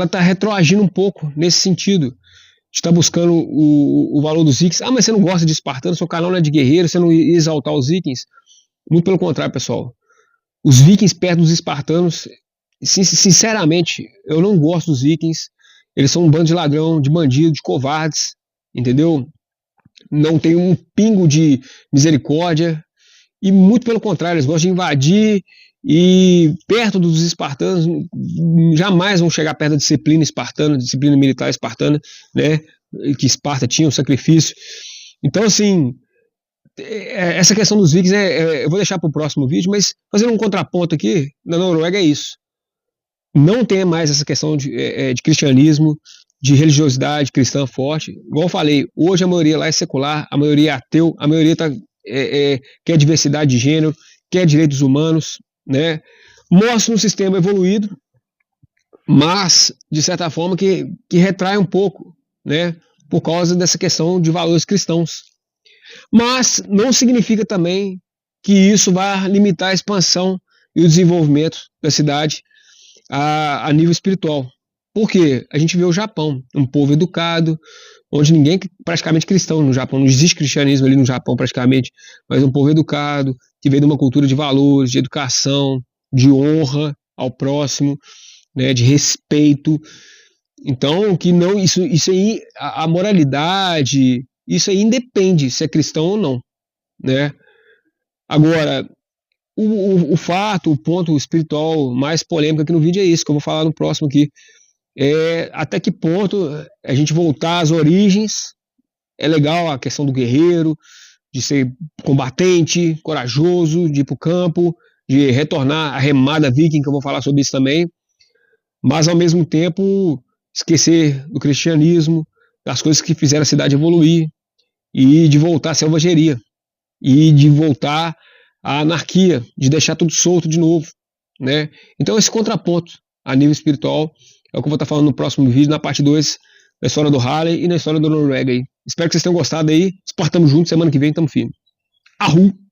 está retroagindo um pouco nesse sentido, de estar buscando o valor dos vikings. Mas você não gosta de espartano, seu canal não é de guerreiro, você não ia exaltar os vikings? Muito pelo contrário, pessoal. Os vikings perto dos espartanos, sinceramente, eu não gosto dos vikings. Eles são um bando de ladrão, de bandido, de covardes, entendeu? Não tem um pingo de misericórdia, e muito pelo contrário, eles gostam de invadir, e perto dos espartanos jamais vão chegar perto da disciplina espartana, disciplina militar espartana, né, que Esparta tinha, o sacrifício. Então, assim, essa questão dos vikings, eu vou deixar para o próximo vídeo, mas fazendo um contraponto aqui, na Noruega é isso. Não tem mais essa questão de cristianismo, de religiosidade cristã forte. Igual eu falei, hoje a maioria lá é secular, a maioria é ateu, a maioria quer diversidade de gênero, quer direitos humanos, né? Mostra um sistema evoluído, mas de certa forma que retrai um pouco, né? Por causa dessa questão de valores cristãos. Mas não significa também que isso vai limitar a expansão e o desenvolvimento da cidade a nível espiritual. Por quê? A gente vê o Japão, um povo educado, onde ninguém é praticamente cristão no Japão, não existe cristianismo ali no Japão praticamente, mas um povo educado, que veio de uma cultura de valores, de educação, de honra ao próximo, né, de respeito. Então, que não, isso aí, a moralidade, isso aí independe se é cristão ou não, né? Agora, o ponto espiritual mais polêmico aqui no vídeo é isso, que eu vou falar no próximo aqui. Até que ponto a gente voltar às origens. É legal a questão do guerreiro, de ser combatente, corajoso, de ir para o campo, de retornar à remada viking, que eu vou falar sobre isso também, mas ao mesmo tempo esquecer do cristianismo, das coisas que fizeram a cidade evoluir, e de voltar à selvageria, e de voltar à anarquia, de deixar tudo solto de novo, né? Então esse contraponto a nível espiritual é o que eu vou estar falando no próximo vídeo, na parte 2, na história do Harley e na história do Noruega aí. Espero que vocês tenham gostado aí. Esportamos juntos, semana que vem tamo firme. Arru!